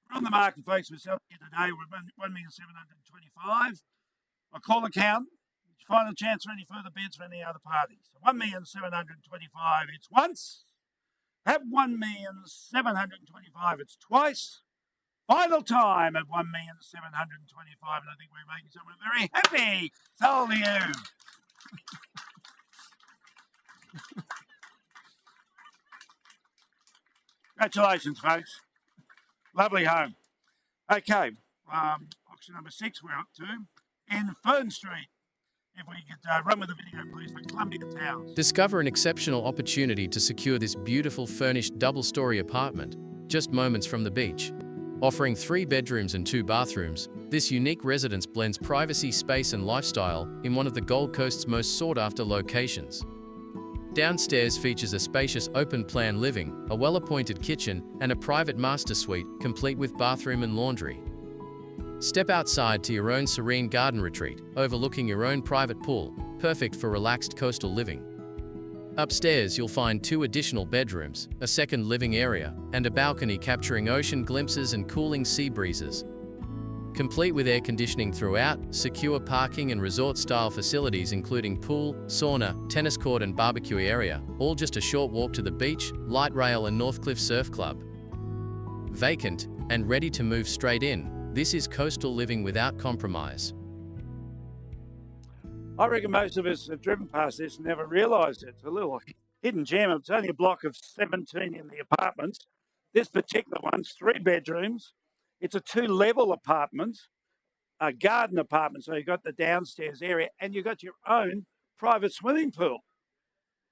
We're on the market, folks. We're selling here today. We're at $1,725,000. I call account. Final chance for any further bids for any other parties. So $1,725,000. It's once. At $1,725,000. It's twice. Final time at $1,725,000. And I think we're making someone very happy. Sold to you. Congratulations, folks. Lovely home. Okay, auction number 6 we're up to in Fern Street. If we could run with the video, please, for Columbia Towers. Discover an exceptional opportunity to secure this beautiful furnished double-story apartment, just moments from the beach. Offering 3 bedrooms and 2 bathrooms, this unique residence blends privacy, space and lifestyle in one of the Gold Coast's most sought-after locations. Downstairs features a spacious open-plan living, a well-appointed kitchen, and a private master suite, complete with bathroom and laundry. Step outside to your own serene garden retreat, overlooking your own private pool, perfect for relaxed coastal living. Upstairs, you'll find 2 additional bedrooms, a second living area, and a balcony capturing ocean glimpses and cooling sea breezes. Complete with air conditioning throughout, secure parking and resort-style facilities including pool, sauna, tennis court and barbecue area, all just a short walk to the beach, light rail and Northcliffe Surf Club. Vacant and ready to move straight in, this is coastal living without compromise. I reckon most of us have driven past this and never realised it. It's a little hidden gem. It's only a block of 17 in the apartments. This particular one's 3 bedrooms. It's a 2-level apartment, a garden apartment. So you've got the downstairs area and you've got your own private swimming pool.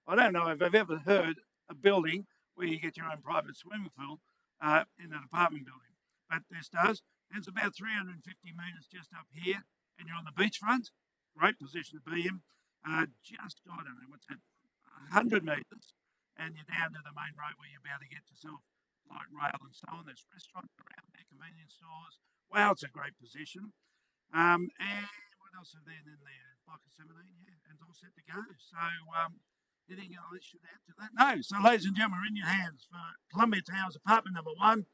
I don't know if I've ever heard a building where you get your own private swimming pool in an apartment building, but this does. And it's about 350 metres just up here, and you're on the beachfront. Great position to be in. Just, I don't know, what's that, 100 metres, and you're down to the main road where you're about to get yourself light rail and so on. There's restaurants around there, convenience stores. Wow, it's a great position. And what else are there in there? Block of 17, yeah, and it's all set to go. So, anything I should add to that? No. So, ladies and gentlemen, we're in your hands for Columbia Towers, apartment number 1.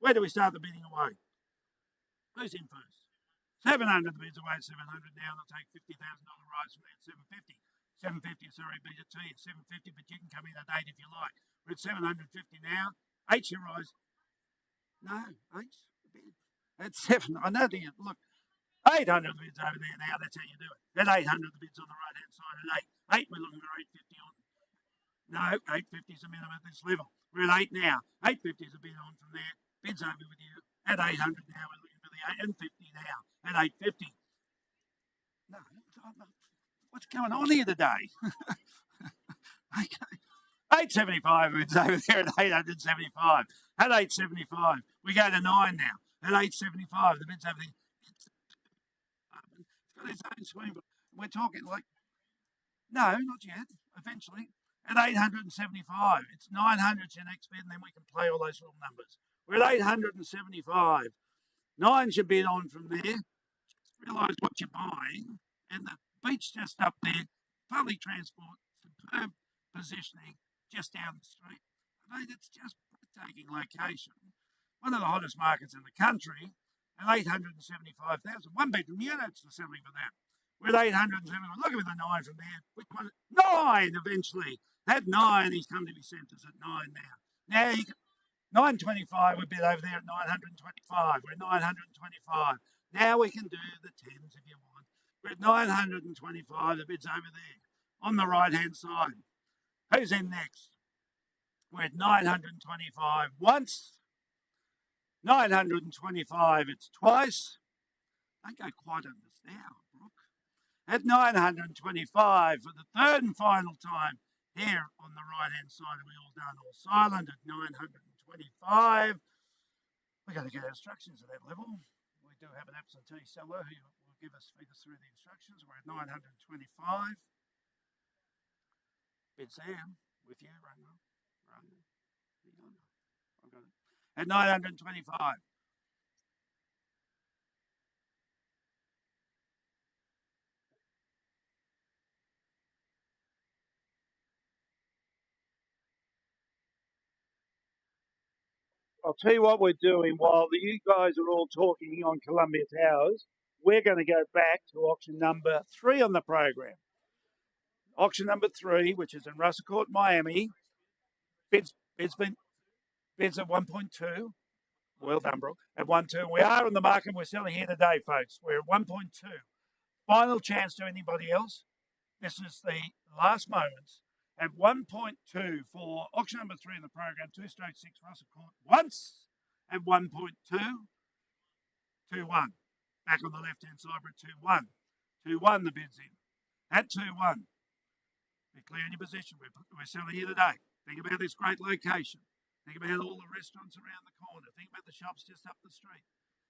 Where do we start the bidding away? Who's in first? 700, the bid's away at 700 now. They'll take $50,000 rise from there at 750. 750, sorry, beat it to you, 750, but you can come in at 8 if you like. We're at 750 now. 8's your rise. No, 8's the bid. At 7, I know the look. 800, the bid's over there now. That's how you do it. At 800, the bid's on the right-hand side. At 8, we're looking for 850 on. No, 850 is the minimum at this level. We're at 8 now. 850 is a bid on from there. Bid's over with you. At 800 now, we're looking for the 850 now. At 850. No, what's going on here today? Okay. 875, it's over there at 875. At 875, we go to 9 now. At 875, the bid's over there. It's got its own swing, but we're talking like, no, not yet, eventually. At 875, it's 900's your next bid, and then we can play all those little numbers. We're at 875. 9's your bid on from there. Just realise what you're buying, and the beach just up there, public transport, superb positioning, just down the street. I mean, it's just breathtaking location. One of the hottest markets in the country, and 875,000. 1-bedroom units are selling for that. We're at 875. Look at the 9 from there. Which one? 9 eventually. At 9, he's come to his centres at 9 now. Now you can, 925, we're a bit over there at 925. We're at 925. Now we can do the 10s if you want. We're at 925. The bid's over there on the right-hand side. Who's in next? We're at 925 once. 925, it's twice. Don't go quite on this now, Brooke. At 925 for the 3rd and final time here on the right-hand side. Are we all done? All silent at 925. We've got to get instructions at that level. We do have an absentee seller who will feed us through the instructions. We're at 925. Bid Sam with you, Rungo. I've got it. At 925. I'll tell you what we're doing while you guys are all talking on Columbia Towers. We're going to go back to auction number 3 on the program. Auction number 3, which is in Russell Court, Miami. Bids at 1.2. Well done, Brooke. At 1.2. We are on the market. We're selling here today, folks. We're at 1.2. Final chance to anybody else. This is the last moments. At 1.2 for auction number 3 in the program, 2/6 Russell Court. Once at 1.2. 2-1. Back on the left-hand side, we're at 2-1. 2-1 the bid's in. At 2-1. Be clear in your position. We're selling here today. Think about this great location. Think about all the restaurants around the corner. Think about the shops just up the street.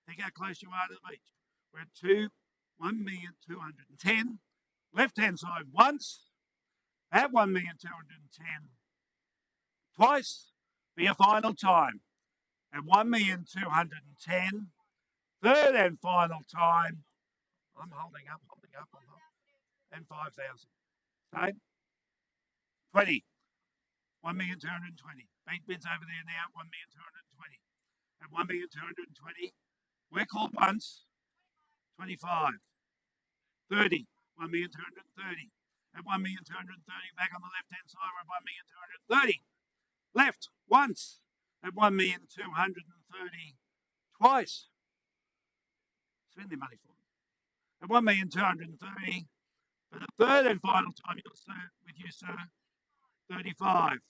Think how close you are to the beach. We're at 1,210,000. Left-hand side once. At 1,210,000. Twice for your final time. At 1,210,000. Third and final time. I'm holding up. And 5,000. Okay? 20. 1,220,000. Big bids over there now. 1,220,000. At 1,220,000. We're called once. 25. 30. 1,230,000. At 1,230,000. Back on the left-hand side, we're at 1,230,000. Left once. At 1,230,000. Twice. Spend their money for them. At 1,230,000. For the third and final time, with you, sir. 35.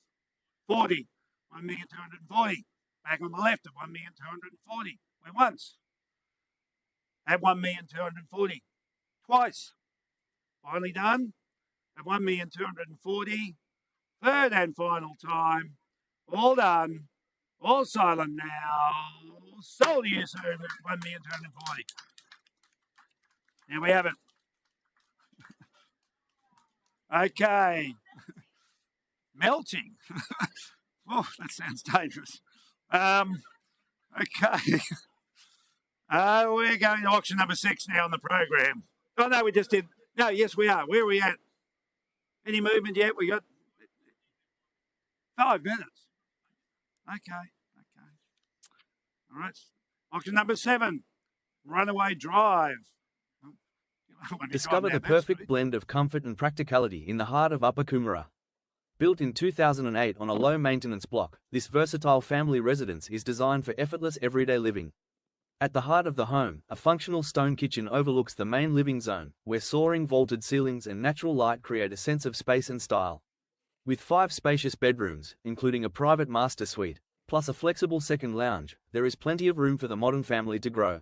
40. 1,240,000. Back on the left at 1,240,000. We're once. At 1,240,000. Twice. Finally done. At 1,240,000. Third and final time. All done. All silent now. Sold to you, sir, at 1,240,000. There we have it. Okay. Melting. Oh, that sounds dangerous. Okay. We're going to auction number 6 now on the program. Oh, no, we just did. No, yes, we are. Where are we at? Any movement yet? We got 5 minutes. Okay. All right. Auction number 7. Runaway Drive. Discover the perfect blend of comfort and practicality in the heart of Upper Coomera. Built in 2008 on a low-maintenance block, this versatile family residence is designed for effortless everyday living. At the heart of the home, a functional stone kitchen overlooks the main living zone, where soaring vaulted ceilings and natural light create a sense of space and style. With 5 spacious bedrooms, including a private master suite, plus a flexible second lounge, there is plenty of room for the modern family to grow.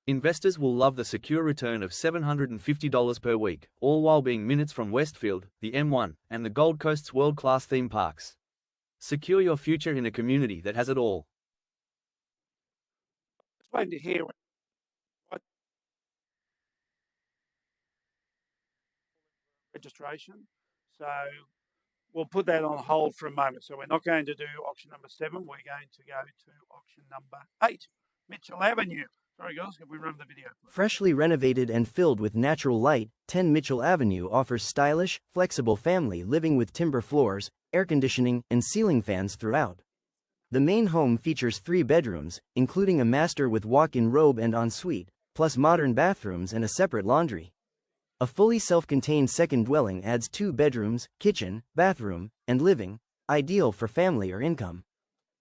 Investors will love the secure return of $750 per week, all while being minutes from Westfield, the M1, and the Gold Coast's world-class theme parks. Secure your future in a community that has it all. Just waiting to hear what registration. So we'll put that on hold for a moment. So we're not going to do auction number 7. We're going to go to auction number 8, Mitchell Avenue. Sorry, girls, can we run the video? Freshly renovated and filled with natural light, 10 Mitchell Avenue offers stylish, flexible family living with timber floors, air conditioning, and ceiling fans throughout. The main home features 3 bedrooms, including a master with walk-in robe and ensuite, plus modern bathrooms and a separate laundry. A fully self-contained second dwelling adds 2 bedrooms, kitchen, bathroom, and living, ideal for family or income.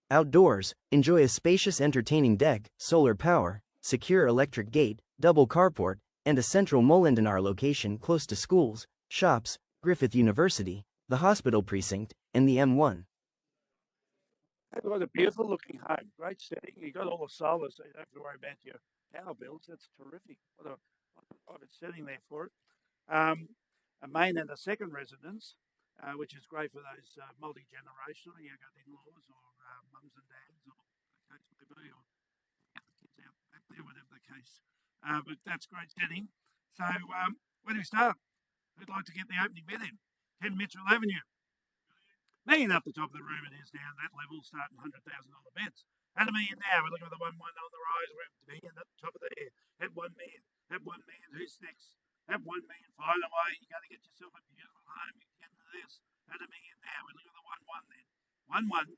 Outdoors, enjoy a spacious entertaining deck, solar power, secure electric gate, double carport, and a central Molendinar location close to schools, shops, Griffith University, the hospital precinct, and the M1. They've got a beautiful looking home, great setting. You've got all the solar, so you don't have to worry about your power bills. That's terrific. What a private setting there for it. A main and a second residence, which is great for those multi-generational. You've got in-laws or mums and dads or the case may be, or kids out back there, whatever the case. But that's great setting. So where do we start? Who'd like to get the opening bid in? 10 Mitchell Avenue. Million up the top of the room, it is down that level, starting $100,000 bets. At $1 million now, we're looking at the 1 1 on the rise. We're at $1 million at the top of there. At $1 million, at $1 million, who's next? At $1 million, fire away. You got to get yourself a beautiful home. You can get into this. At $1 million now, we're looking at the 1 1 then. 1 1,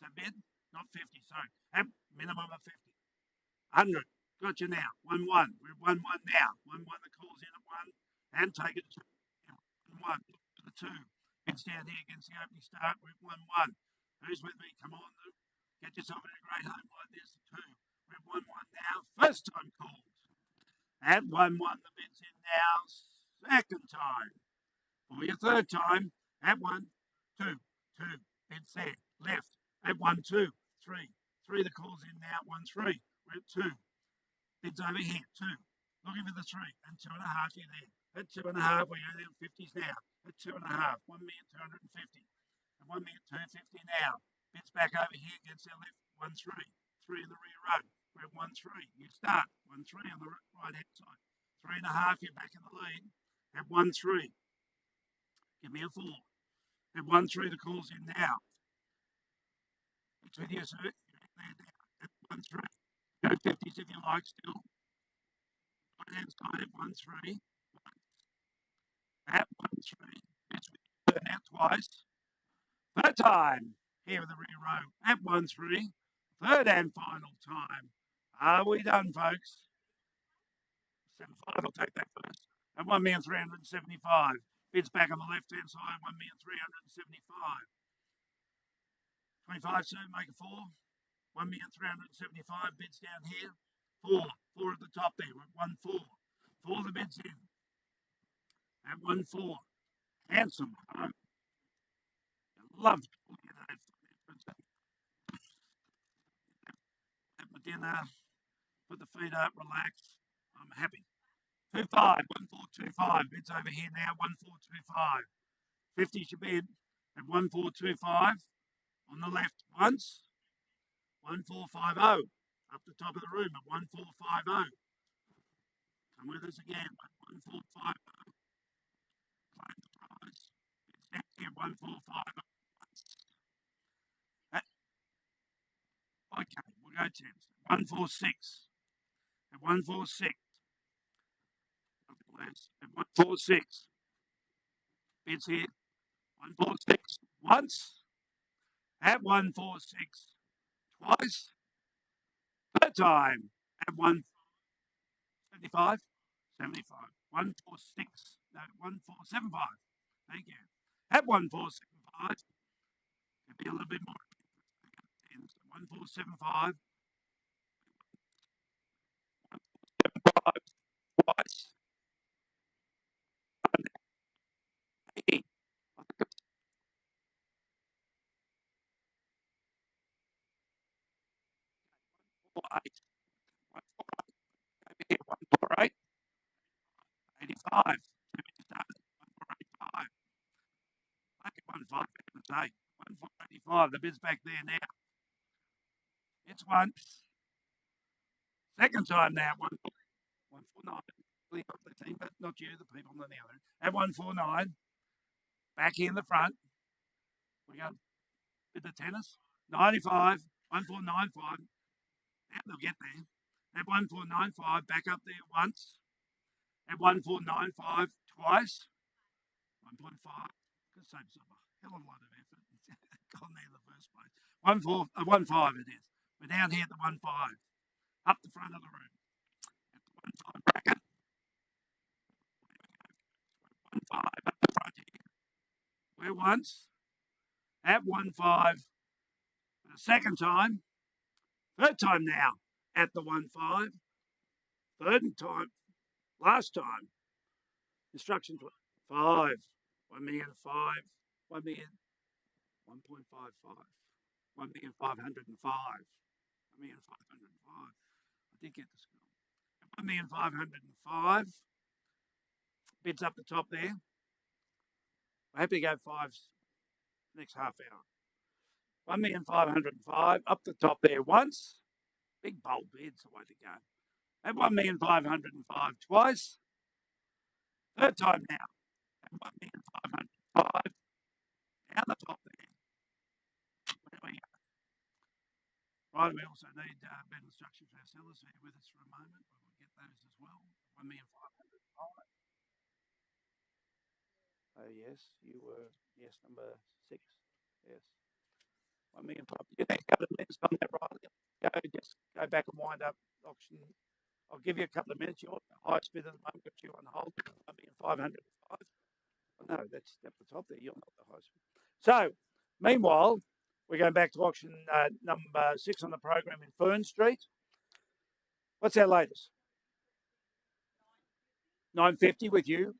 so bid, not 50, sorry. At minimum of 50. 100, got you now. 1 1, we're at 1 1 now. 1 1, the call's in at 1, and take it to 1 1, to the 2. It's down here against the opening start. We're at 1 1. Who's with me? Come on, Luke. Get yourself in a great home like this. 2. We're at 1 1 now. First time called. At 1 1, the bid's in now. Second time. For your third time. At 1 2 2. Bid's there. Left. At 1 2 3. 3, the call's in now. 1 3. We're at 2. Bid's over here. 2. Looking for the 3. And 2.5, you're there. At 2.5, we're going down 50s now. At 2.5, 1,250,000. At 1,250,000 now. Bid's back over here against our left. 1 3. 3 in the rear row. We're at 1 3. You start. 1 3 on the right hand side. 3.5, you're back in the lead. At 1 3. Give me a 4. At 1 3, the call's in now. It's with you, sir. At 1 3. Go 50s if you like still. Right hand side at 1 3. At 1 3. It's with you. Turn out twice. Third time. Here in the rear row. At 1 3. Third and final time. Are we done, folks? 7 5, I'll take that first. At 1,375,000. Bids back on the left hand side, 1,375,000. 25, sir, make a 4. 1,375,000. Bids down here. 4. 4 at the top there. We're at 1 4. 4 the bids in. At 1 4. Handsome. I love to pull you that. Have my dinner. Put the feet up, relax. I'm happy. 2 5, 1 4 2 5. Bids over here now, 1 4 2 5. 50's your bid at 1 4 2 5. On the left once. 1 4 5 0. Up the top of the room at 1 4 5 0. Come with us again. 1 4 5 0. Claim the prize. It's down here 1 4 5 0. Okay, we'll go 10s. 1 4 6. At 1 4 6. At 1 4 6. Bids here. 1 4 6. Once. At 1 4 6. Twice. Third time. At 1 75. 75. 1 4 6. No, 1 4 7 5. Thank you. At 1 4 7 5. It'll be a little bit more. 1 4 7 5. 1 4 7 5. Twice. Hey. 1 4 8. 1 4 8. Over here. 1 4 8. 85. 1 4 85. Make it 1 5. 1 4 85. The bid's back there now. It's once. Second time now. 1 4 9. The team, but not you, the people on the other. At 1 4 9. Back here in the front. We go with the tennis. 95. 1 4 9 5. Now they'll get there. At 1 4 9 5. Back up there once. At 1 4 9 5. Twice. 1.5. Could save yourself a hell of a lot of effort. Gone there in the first place. 1 4 1 5 it is. We're down here at the 1 5. Up the front of the room. At the 1 5 bracket. 1 5 up the front here. We're once. At 1 5. For the second time. Third time now. At the 1 5. Third time. Last time. Instruction 5. 1 million 5. 1 million. 1.55. 1,505,000. 1,505,000. I did get the score. 1,505,000. Bids up the top there. We're happy to go 5s next half hour. 1,505,000 up the top there once. Big bold bids, the way to go. At 1,505,000 twice. Third time now. At 1,505,000. Down the top there. Right, we also need better instructions for our sellers here with us for a moment. We will get those as well. 1,500,000. Oh yes, you were number 6. Yes, 1,500,000. You need a couple of minutes on that, right? Just go back and wind up auction. I'll give you a couple of minutes. You're the highest bid at the moment, got you on hold. 1,505,000. No, that's at the top there. You're not the highest bid. So, meanwhile, we're going back to auction number 6 on the program in Fern Street. What's our latest? 950 with you,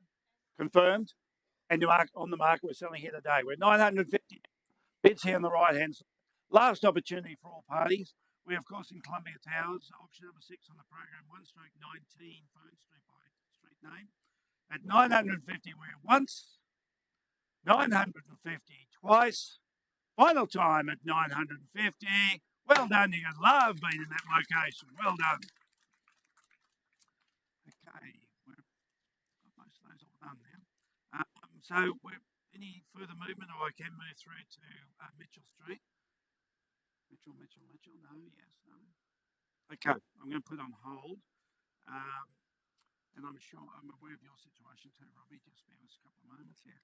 confirmed. And on the market, we're selling here today. We're at 950 bids here on the right-hand side. Last opportunity for all parties. We, of course, in Columbia Towers, auction number 6 on the program, 1/19, Fern Street by street name. At 950, we're once, 950 twice. Final time at 950. Well done, you guys. Love being in that location. Well done. Okay, we're got most of those all done now. So, any further movement, or I can move through to Mitchell Street. Mitchell. No, yes, no. Okay, I'm going to put on hold. And I'm aware of your situation too, Robbie. Just bear with us a couple of moments here.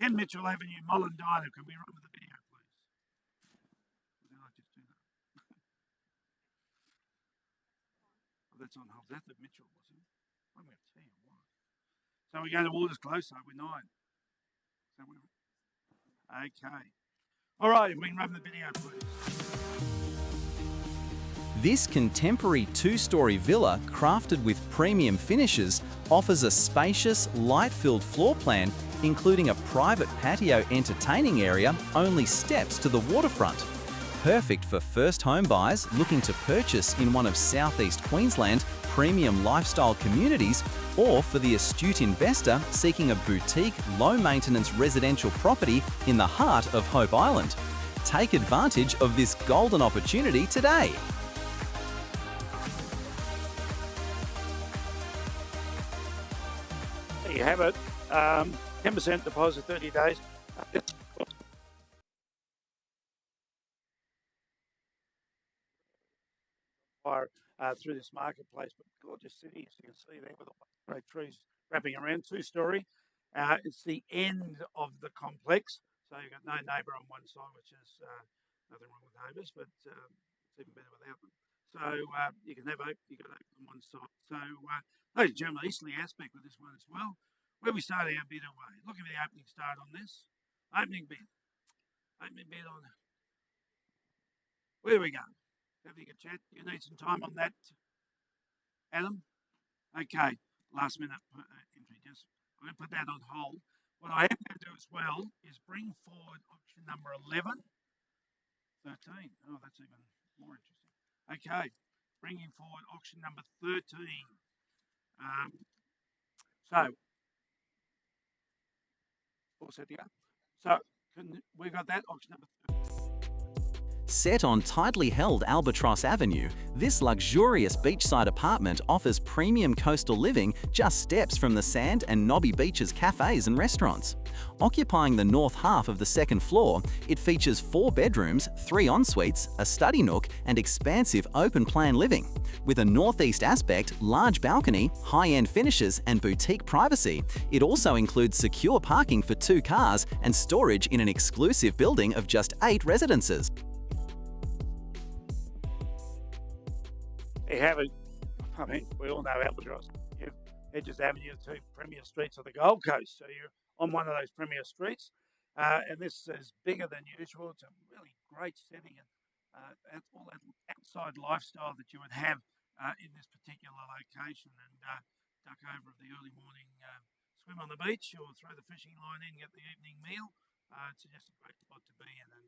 10 Mitchell Avenue, Mollendina. Can we run with the video, please? Or did I just do that? Oh, that's on hold. That's the Mitchell, wasn't it? I'm going to tell you what. So we're going to Waters Close, so we're 9. So we're okay. All right, we can run the video, please. This contemporary 2-storey villa, crafted with premium finishes, offers a spacious, light-filled floor plan, including a private patio entertaining area, only steps to the waterfront. Perfect for first home buyers looking to purchase in one of Southeast Queensland's premium lifestyle communities, or for the astute investor seeking a boutique, low-maintenance residential property in the heart of Hope Island. Take advantage of this golden opportunity today. There you have it. 10% deposit, 30 days. Through this marketplace, but gorgeous city, as you can see there, with all the great trees wrapping around. 2-storey. It's the end of the complex, so you've got no neighbour on one side, which is nothing wrong with neighbours, but it's even better without them. So you can have open on one side. So there's a general easterly aspect with this one as well. Where we started our bid away. Looking at the opening start on this. Opening bid on. Where do we go? Having a chat. You need some time on that, Adam? Okay. Last minute entry. I'm going to put that on hold. What I am going to do as well is bring forward auction number 11. 13. Oh, that's even more interesting. Okay. Bringing forward auction number 13. All set to go. So we got that auction number 13. Set on tightly held Albatross Avenue, this luxurious beachside apartment offers premium coastal living just steps from the sand and Nobby Beach's cafes and restaurants. Occupying the north half of the second floor, it features 4 bedrooms, 3 en-suites, a study nook, and expansive open-plan living. With a northeast aspect, large balcony, high-end finishes, and boutique privacy, it also includes secure parking for 2 cars and storage in an exclusive building of just 8 residences. You have it. I mean, we all know Albatross. Hedges Avenue, 2 premier streets of the Gold Coast. So you're on one of those premier streets. And this is bigger than usual. It's a really great setting and all that outside lifestyle that you would have in this particular location. And duck over of the early morning swim on the beach or throw the fishing line in, get the evening meal. It's just a great spot to be in. And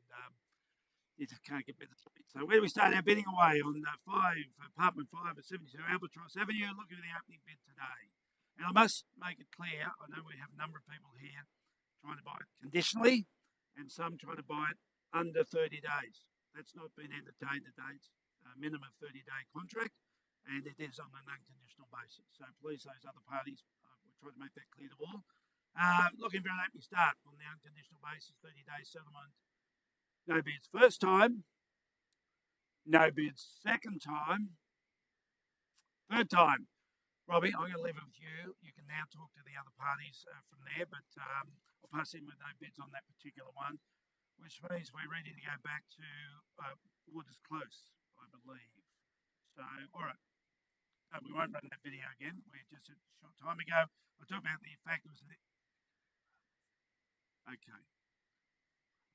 you just can't get better street. So where do we start our bidding away? On apartment 5 at 72 Albatross Avenue, looking at the opening bid today. And I must make it clear, I know we have a number of people here trying to buy it conditionally and some trying to buy it under 30 days. That's not been entertained to date. Minimum 30-day contract, and it is on an unconditional basis. So please, those other parties, we'll try to make that clear to all. Looking for an opening start on the unconditional basis, 30-day settlement. No bids. First time, No bids. Second time. Third time. Robbie, I'm going to leave it with you. You can now talk to the other parties from there, but I'll pass in with no bids on that particular one, which means we're ready to go back to Waters Close, I believe. So, all right. We won't run that video again. We just a short time ago. I talked about the fact it was. Okay.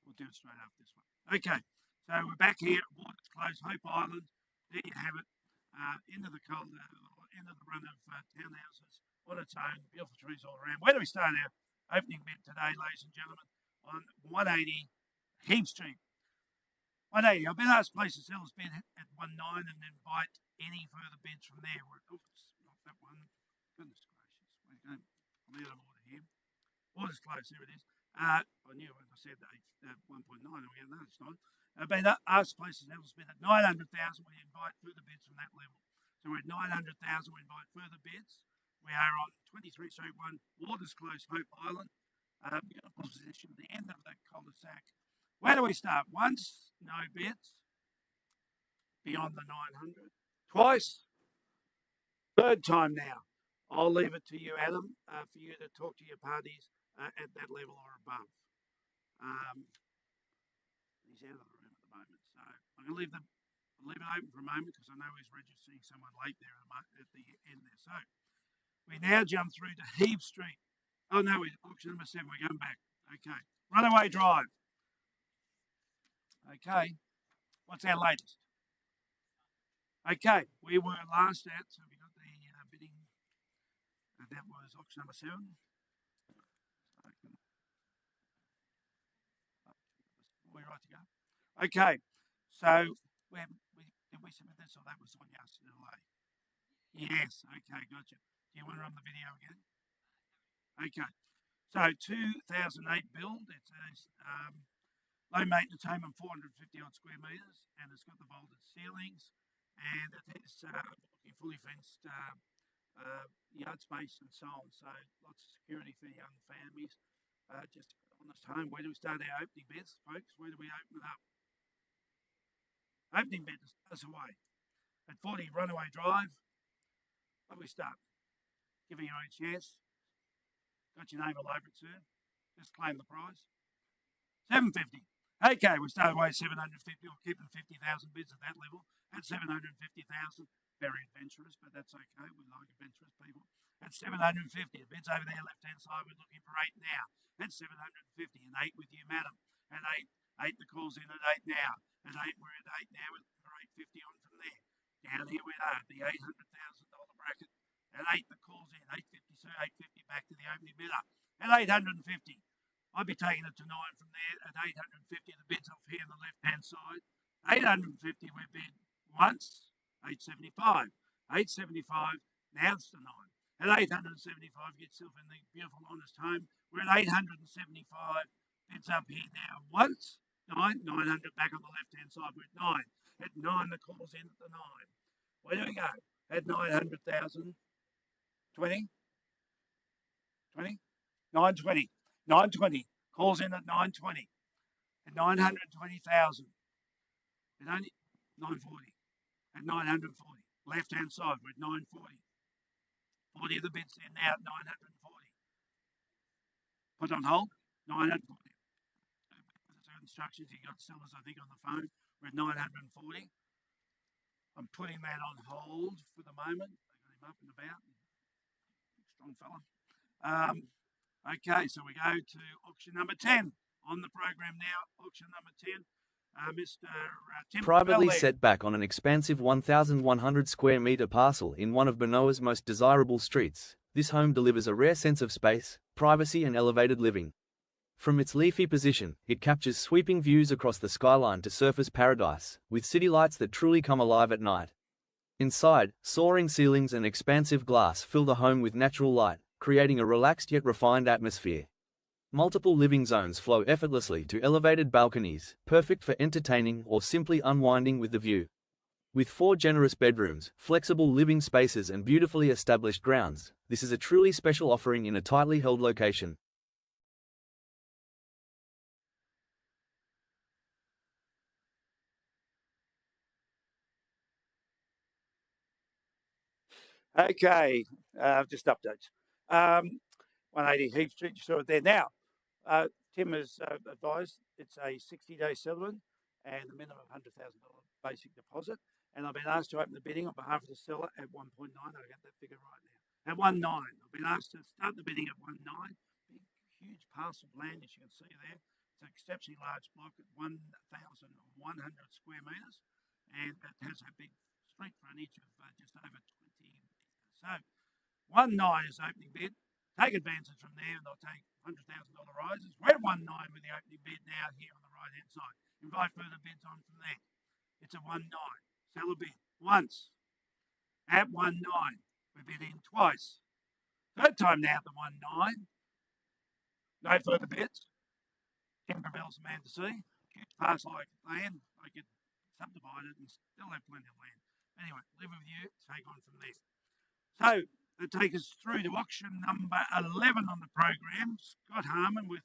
We'll do it straight after this one. Okay. So we're back here at Waters Close, Hope Island. There you have it. Into the cold, into the run of townhouses on its own. Beautiful trees all around. Where do we start our opening bid today, ladies and gentlemen? On 180 Heap Street. 180. I've been asked places to sell this bid at 19 and invite any further bids from there. Oops, not that one. Goodness gracious. I'm out of order here. Waters Close, there it is. I knew when I said 1.9, no, it's not. I've been asked places to bid at 900,000. We invite further bids from that level. So we're at 900,000. We invite further bids. We are on 23 Street 1, Waters Close, Hope Island. Beautiful position at the end of the cul-de-sac. Where do we start? Once, no bids. Beyond the 900. Twice. Third time now. I'll leave it to you, Adam, for you to talk to your parties at that level or above. He's out of the room at the moment, so I'm going to leave it open for a moment because I know he's registering someone late there at the end there. So we now jump through to Heap Street. Oh no, auction number 7. We're going back. Okay, Runaway Drive. Okay, what's our latest? Okay, we were last out, so we got the bidding. That was auction number 7. We're right to go. Okay, so did we submit this, or that was the one you asked to delay? Yes. Okay, gotcha. Do you want to run the video again? Okay. So 2008 build. It's a low maintenance home on 450 odd square metres, and it's got the vaulted ceilings, and it is fully fenced yard space and so on. So lots of security for young families. Just on this home, where do we start our opening bids, folks? Where do we open it up? Opening bid is away. At 40 Runaway Drive, where do we start? Giving you a chance. Got your name all over it, sir. Just claim the prize. 750. Okay, we start away 750. We're keeping 50,000 bids at that level. At 750,000, very adventurous, but that's okay. We like adventurous people. At 750, the bids over there, left-hand side, we're looking for 8 now. At 750, and 8 with you, madam. At 8 the call's in at 8 now. At 8, we're at 8 now, for 850 on from there. Down here we are, the $800,000 bracket. At 8 the call's in, 850, so 850 back to the opening bidder. At 850, I'd be taking it to 9 from there. At 850, the bid's off here on the left-hand side. 850, we bid once. 875. 875, now it's to 9. At 875, get yourself in the beautiful, honest home. We're at 875. Bids up here now once. 900 back on the left-hand side. We're at 9. At 9, the call's in at the 9. Where do we go? At 900,000. 20? 20? 920. 920. Calls in at 920. At 920,000. At only 940. At 940. Left-hand side, we're at 940. 40 of the bids in now at 940. Put on hold, 940. Instructions, you got sellers, I think, on the phone. We're at 940. I'm putting that on hold for the moment. I got him up and about. Strong fella. Okay, so we go to auction number 10 on the program now. Auction number 10. Mr. Tim Privately Bell set back on an expansive 1,100 square metre parcel in one of Benoa's most desirable streets, this home delivers a rare sense of space, privacy and elevated living. From its leafy position, it captures sweeping views across the skyline to surface paradise, with city lights that truly come alive at night. Inside, soaring ceilings and expansive glass fill the home with natural light, creating a relaxed yet refined atmosphere. Multiple living zones flow effortlessly to elevated balconies, perfect for entertaining or simply unwinding with the view. With 4 generous bedrooms, flexible living spaces and beautifully established grounds, this is a truly special offering in a tightly held location. Okay, just updates. 180 Heath Street, you saw it there. Now, Tim has advised it's a 60-day settlement and a minimum of $100,000 basic deposit. And I've been asked to open the bidding on behalf of the seller at 1.9. I'll get that figure right now. At 1.9. I've been asked to start the bidding at 1.9. Big, huge parcel of land, as you can see there. It's an exceptionally large block at 1,100 square metres, and it has a big street frontage of just over 20 metres. So, 1.9 is opening bid. Take advances from there, and they'll take $100,000 rises. We're at 1.9 with the opening bid now here on the right-hand side. Invite further bids on from there. It's a 1.9. Sell a bid once. At 1.9. We're bidding twice. Third time now at the 1.9. No further bids. Timberville's the man to see. Huge parcel like land. I could subdivide it and still have plenty of land. Anyway, live with you. Take on from there. So, that take us through to auction number 11 on the program. Scott Harmon with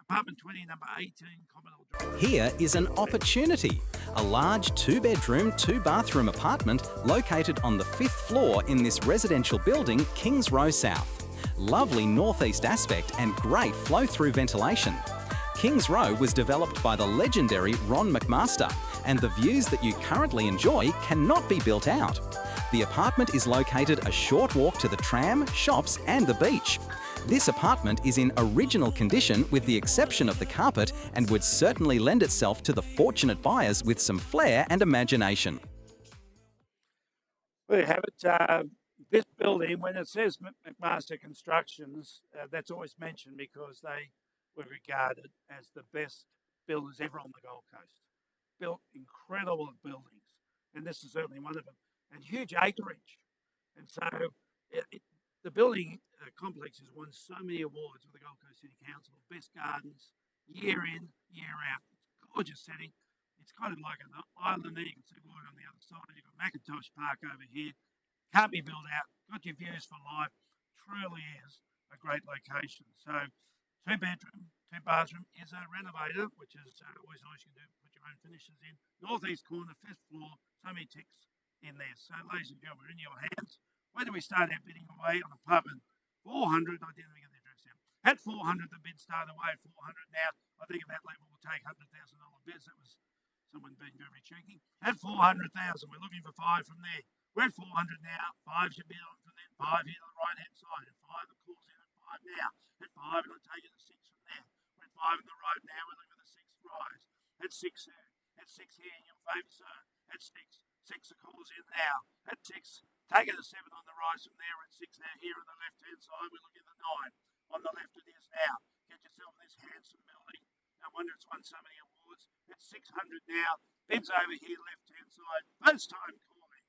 apartment 20, number 18, Commodore Drive. Here is an opportunity. A large 2-bedroom, 2-bathroom apartment located on the 5th floor in this residential building, Kings Row South. Lovely northeast aspect and great flow-through ventilation. Kings Row was developed by the legendary Ron McMaster, and the views that you currently enjoy cannot be built out. The apartment is located a short walk to the tram, shops and the beach. This apartment is in original condition with the exception of the carpet and would certainly lend itself to the fortunate buyers with some flair and imagination. There you have it. This building, when it says McMaster Constructions, that's always mentioned because they were regarded as the best builders ever on the Gold Coast. Built incredible buildings, and this is certainly one of them. And huge acreage. And so the building complex has won so many awards with the Gold Coast City Council. Best gardens, year in, year out. It's a gorgeous setting. It's kind of like an island there. You can see water on the other side. You've got Macintosh Park over here. Can't be built out. Got your views for life. Truly is a great location. So 2-bedroom, 2-bathroom is a renovator, which is always nice. You can put your own finishes in. Northeast corner, 5th floor. So many ticks in there. So, ladies and gentlemen, in your hands. Where do we start our bidding away on apartment 400? I didn't even get the address down. At 400, the bid started away at 400. Now, I think at that level we'll take $100,000 bids. That was someone being very cheeky. At 400,000, we're looking for 5 from there. We're at 400 now. 5 should bid on from then. 5 here on the right-hand side. At 5, the call's in at 5 now. At 5, and I'll take it to 6 from there. We're at 5 in the road now. We're looking for the 6th rise. At 6 there. At 6 here in your favour, sir. At 6. 6 the call's in now. At 6, take it to 7 on the rise from there. We're at 6 now here on the left-hand side. We're looking at the 9. On the left it is now. Get yourself this handsome building. No wonder it's won so many awards. At 600 now. Bids over here, left-hand side. First time calling.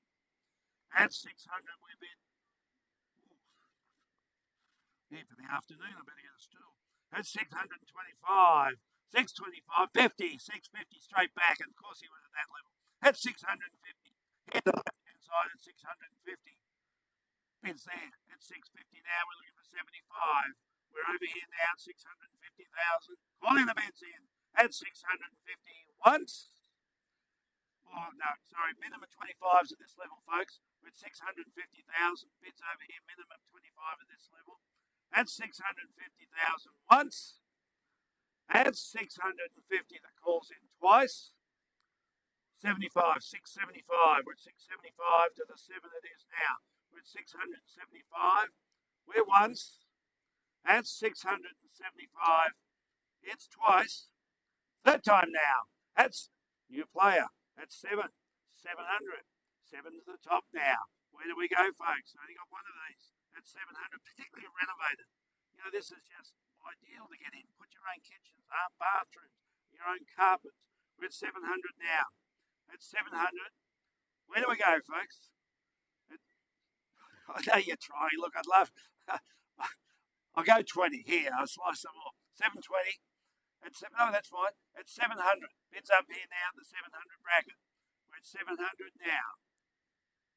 At 600 we bid. Here for the afternoon. I better get a stool. At 625. 625. 50. 650 straight back. And of course he was at that level. At 650. Head to the left-hand side at 650. Bids there at 650 now. We're looking for 75. We're over here now at 650,000. Calling the bids in at 650 once. Oh, no, sorry. Minimum 25s at this level, folks. We're at 650,000. Bids over here. Minimum 25 at this level. At 650,000 once. At 650, the call's in twice. 75, 675. We're at 675 to the 7 it is now. We're at 675. We're once. At 675. It's twice. Third time now. That's new player. That's 7. 700. 7 to the top now. Where do we go, folks? I only got one of these. That's 700, particularly renovated. You know, this is just ideal to get in. Put your own kitchens, bathrooms, your own carpets. We're at 700 now. At 700. Where do we go, folks? I know you're trying. Look, I'd love. I'll go 20 here. I'll slice them off. 720. At 7. No, that's fine. At 700. Bids up here now. The 700 bracket. We're at 700 now.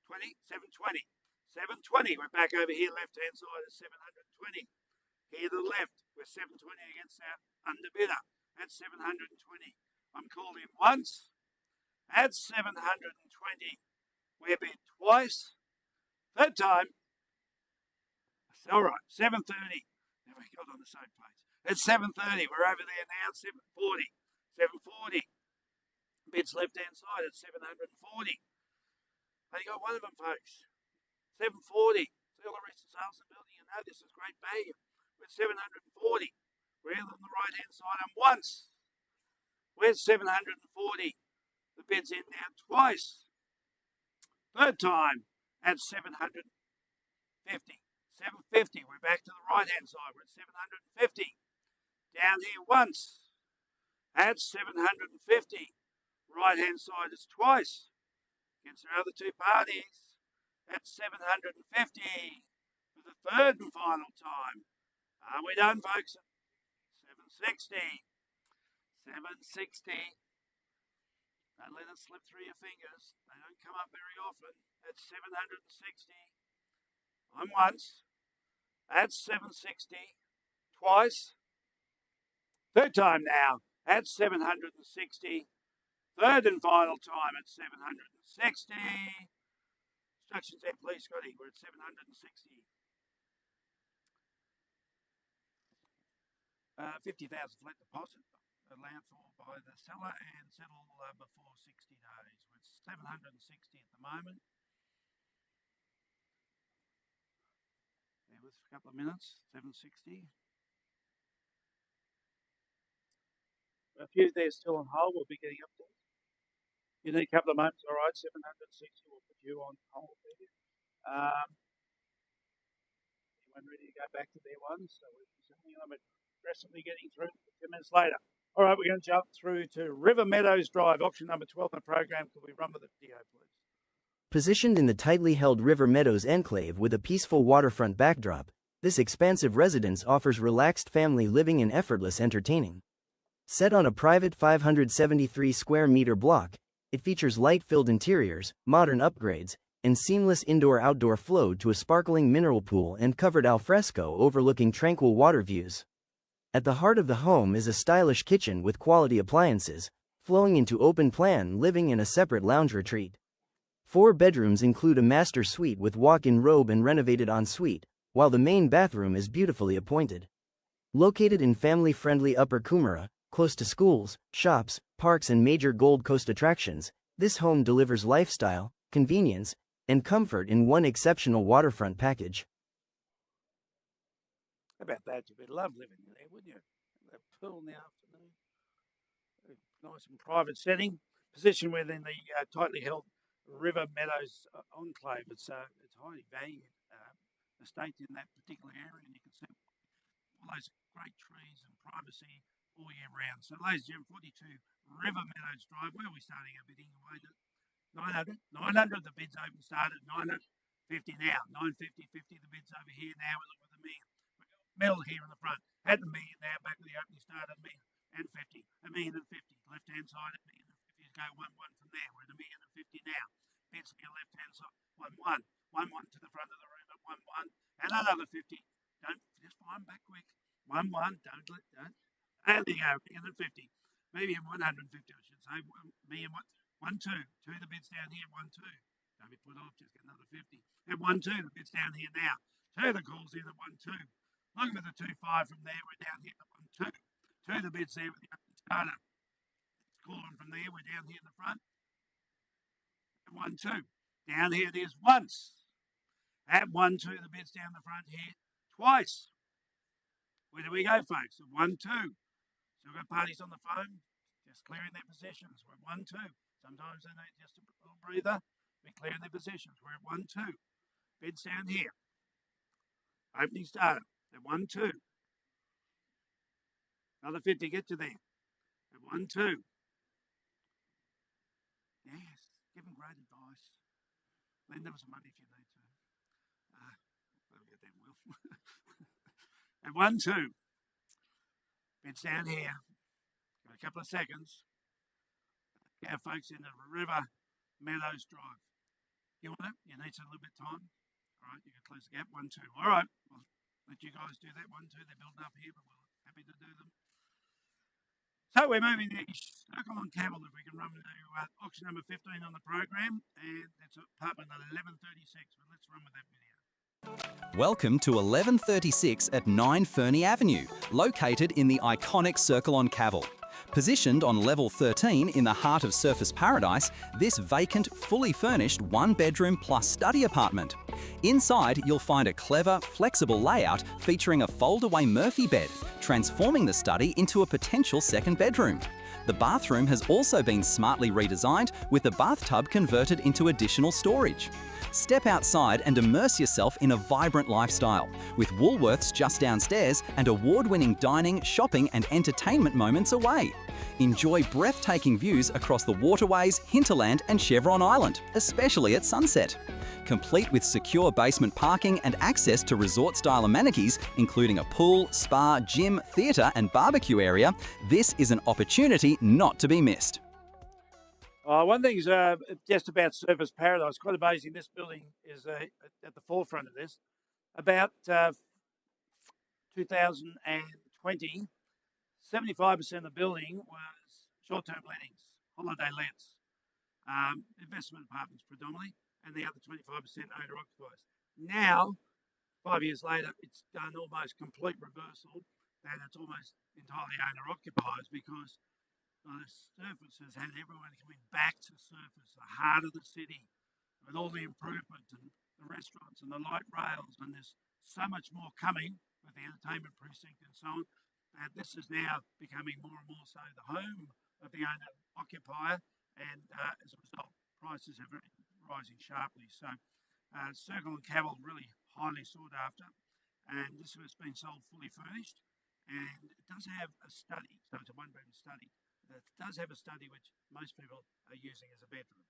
20. 720. 720. We're back over here, left-hand side at 720. Here to the left. We're 720 against our underbidder. At 720. I'm called in once. At 720, We're bid twice. Third time. All right, 7:30. Never got on the same page. It's 7:30. We're over there now. 7:40. 7:40. Bids left-hand side at 740. Only got one of them, folks. 740. See all the rest of sales and building. You know this is great value. We're 740. We're on the right-hand side and once. Where's 740? The bid's in now twice. Third time at 750. 750. We're back to the right-hand side. We're at 750. Down here once. At 750. Right-hand side is twice. Against our other two parties. At 750. For the third and final time. Are we done, folks? 760. 760. Don't let it slip through your fingers. They don't come up very often. That's 760. On once. That's 760. Twice. Third time now. At 760. Third and final time at 760. Instructions there, please, Scotty. We're at 760. 50,000 flat deposit allowed for by the seller and settle before 60 days. We're at 760 at the moment. There was a couple of minutes. 760. A few there still on hold. We'll be getting up there. You need a couple of moments, all right? 760. We'll put you on hold there. Anyone ready to go back to their ones? So we're aggressively getting through 10 minutes later. All right, we're going to jump through to River Meadows Drive, auction number 12 in the program. Could we run with the video, please? Positioned in the tightly held River Meadows enclave with a peaceful waterfront backdrop, this expansive residence offers relaxed family living and effortless entertaining. Set on a private 573 square meter block, it features light-filled interiors, modern upgrades, and seamless indoor-outdoor flow to a sparkling mineral pool and covered al fresco overlooking tranquil water views. At the heart of the home is a stylish kitchen with quality appliances, flowing into open-plan living and a separate lounge retreat. 4 bedrooms include a master suite with walk-in robe and renovated ensuite, while the main bathroom is beautifully appointed. Located in family-friendly Upper Coomera, close to schools, shops, parks and major Gold Coast attractions, this home delivers lifestyle, convenience, and comfort in one exceptional waterfront package. How about that? You'd love living there, wouldn't you? That pool in the afternoon. Nice and private setting. Positioned within the tightly held River Meadows enclave. It's highly valued estate in that particular area, and you can see all those great trees and privacy all year round. So, ladies and gentlemen, 42 River Meadows Drive. Where are we starting our bidding away? 900. 900. The bid's open started. 950 now. 950. 50. The bid's over here now. We're looking at the million. Metal here in the front. Had the million now. Back to the opening start. $1,050,000. $1,050,000. Left hand side. $1,050,000. Go 1-1 from there. We're at $1,050,000 now. Bids to your left hand side. 1-1. 1-1 to the front of the room at 1-1. And another 50. Don't just find back quick. 1-1. Don't. And there you go. $1,050,000. Maybe $150,000, I should say. $1,200,000. 2 the bids down here. 1-2. Don't be put off. Just get another 50. At 1-2. The bids down here now. 2 the calls in at 1-2. Looking at the 2-5 from there. We're down here at 1-2. 2 the bids there with the open starter. It's calling from there. We're down here in the front. At 1-2. Down here it is once. At 1-2. The bids down the front here. Twice. Where do we go, folks? At 1-2. Still got parties on the phone. Just clearing their positions. We're at 1-2. Sometimes they need just a little breather. We're clearing their positions. We're at 1-2. Bids down here. Opening starter. At 1-2. Another 50. Get to there. At 1-2. Yes. Give them great advice. Lend them some money if you need to. We'll get them, Will. At 1-2. Bids down here. Got a couple of seconds. Our folks in the River Meadows Drive. You want it? You need a little bit of time? All right, you can close the gap. 1-2. All right. We'll let you guys do that. 1-2. They're building up here, but we're happy to do them. So we're moving to Circle on Cavill, if we can run to auction number 15 on the program, and it's apartment 1136. But let's run with that video. Welcome to 1136 at 9 Fernie Avenue, located in the iconic Circle on Cavill. Positioned on level 13 in the heart of Surfers Paradise, this vacant, fully furnished one-bedroom plus study apartment. Inside, you'll find a clever, flexible layout featuring a fold-away Murphy bed, transforming the study into a potential second bedroom. The bathroom has also been smartly redesigned, with the bathtub converted into additional storage. Step outside and immerse yourself in a vibrant lifestyle, with Woolworths just downstairs and award-winning dining, shopping and entertainment moments away. Enjoy breathtaking views across the waterways, hinterland and Chevron Island, especially at sunset. Complete with secure basement parking and access to resort-style amenities, including a pool, spa, gym, theatre and barbecue area, this is an opportunity not to be missed. One thing's just about Surfers Paradise. Quite amazing. This building is at the forefront of this. About 2020, 75% of the building was short-term lettings, holiday lets, investment apartments predominantly, and the other 25% owner-occupiers. Now, 5 years later, it's done almost complete reversal, and it's almost entirely owner-occupiers because the Surfers has had everyone coming back to Surfers, the heart of the city, with all the improvement and the restaurants and the light rails, and there's so much more coming with the entertainment precinct and so on. And this is now becoming more and more so the home of the owner-occupier, and as a result, prices are rising sharply. So Circle on Cavill really highly sought after, and this has been sold fully furnished, and it does have a study, so it's a one-bedroom study. It does have a study which most people are using as a bedroom.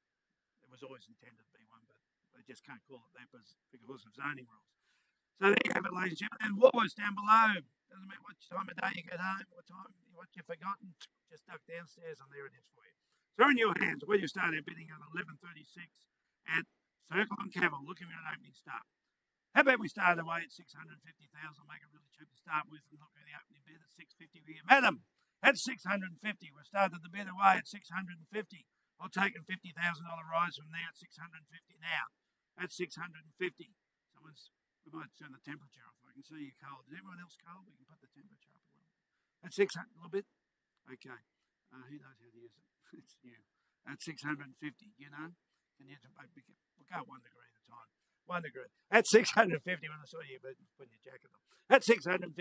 It was always intended to be one, but they just can't call it that because of zoning rules. So there you have it, ladies and gentlemen. And Woolworths down below. Doesn't matter what time of day you get home, what you've forgotten, just duck downstairs and there it is for you. So in your hands, where you started bidding at 1136 at Circle on Cavill, looking for an opening start. How about we start away at 650,000, make it really cheap to start with, and look at the opening bid at 650 for you. Madam, at 650, we've started the bid away at 650. I'll take a $50,000 rise from there at 650 now. At 650. We might turn the temperature off. I can see you cold. Is everyone else cold? We can put the temperature up a little bit. At 600, a little bit? Okay. Who knows how to use it? It's new. At 650, you know? Can you, we'll go 1 degree at a time. 1 degree. At 650, when I saw you putting your jacket on. At 650,000,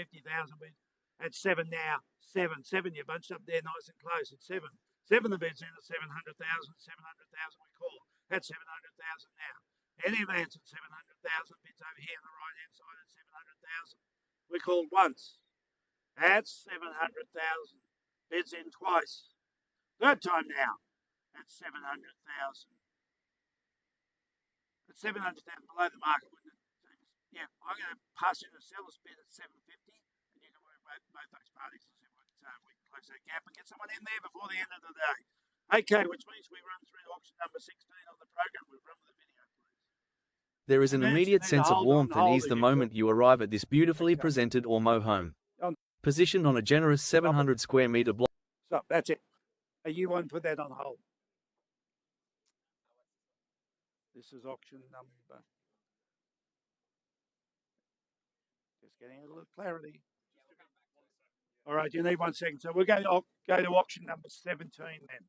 at 7 now. 7. You're bunched up there nice and close at 7. 7 the bid's in at 700,000. 700,000 we call. At 700,000 now. Any advance at 700,000. Bids over here on the right-hand side at 700,000. We called once. At 700,000. Bids in twice. Third time now. At 700,000. At 700,000 below the market, wouldn't it? Yeah, I'm going to pass you the seller's bid at 750, and you can work both those parties and see what we can close that gap and get someone in there before the end of the day. Okay, which means we run through auction number 16 on the program. We'll run with the video, please. There is an immediate sense of warmth and ease the moment you arrive at this beautifully presented Ormeau home. Positioned on a generous 700 square metre block. So that's it. You want to put that on hold? This is auction number. Just getting a little clarity. All right, you need 1 second. So we're going to go to auction number 17 then.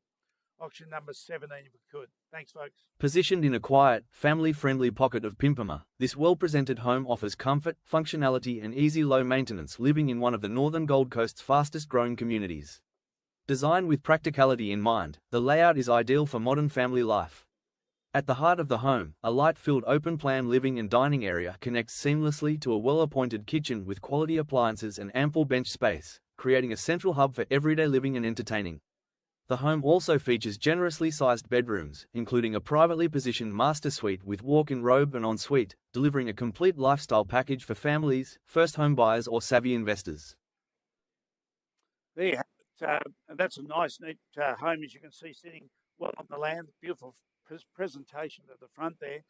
Auction number 17 if we could. Thanks, folks. Positioned in a quiet, family-friendly pocket of Pimpama, this well-presented home offers comfort, functionality and easy low-maintenance living in one of the northern Gold Coast's fastest-growing communities. Designed with practicality in mind, the layout is ideal for modern family life. At the heart of the home, a light-filled open-plan living and dining area connects seamlessly to a well-appointed kitchen with quality appliances and ample bench space, creating a central hub for everyday living and entertaining. The home also features generously sized bedrooms, including a privately positioned master suite with walk-in robe and ensuite, delivering a complete lifestyle package for families, first home buyers or savvy investors. There you have it. That's a nice, neat home, as you can see, sitting well on the land. Beautiful presentation at the front there,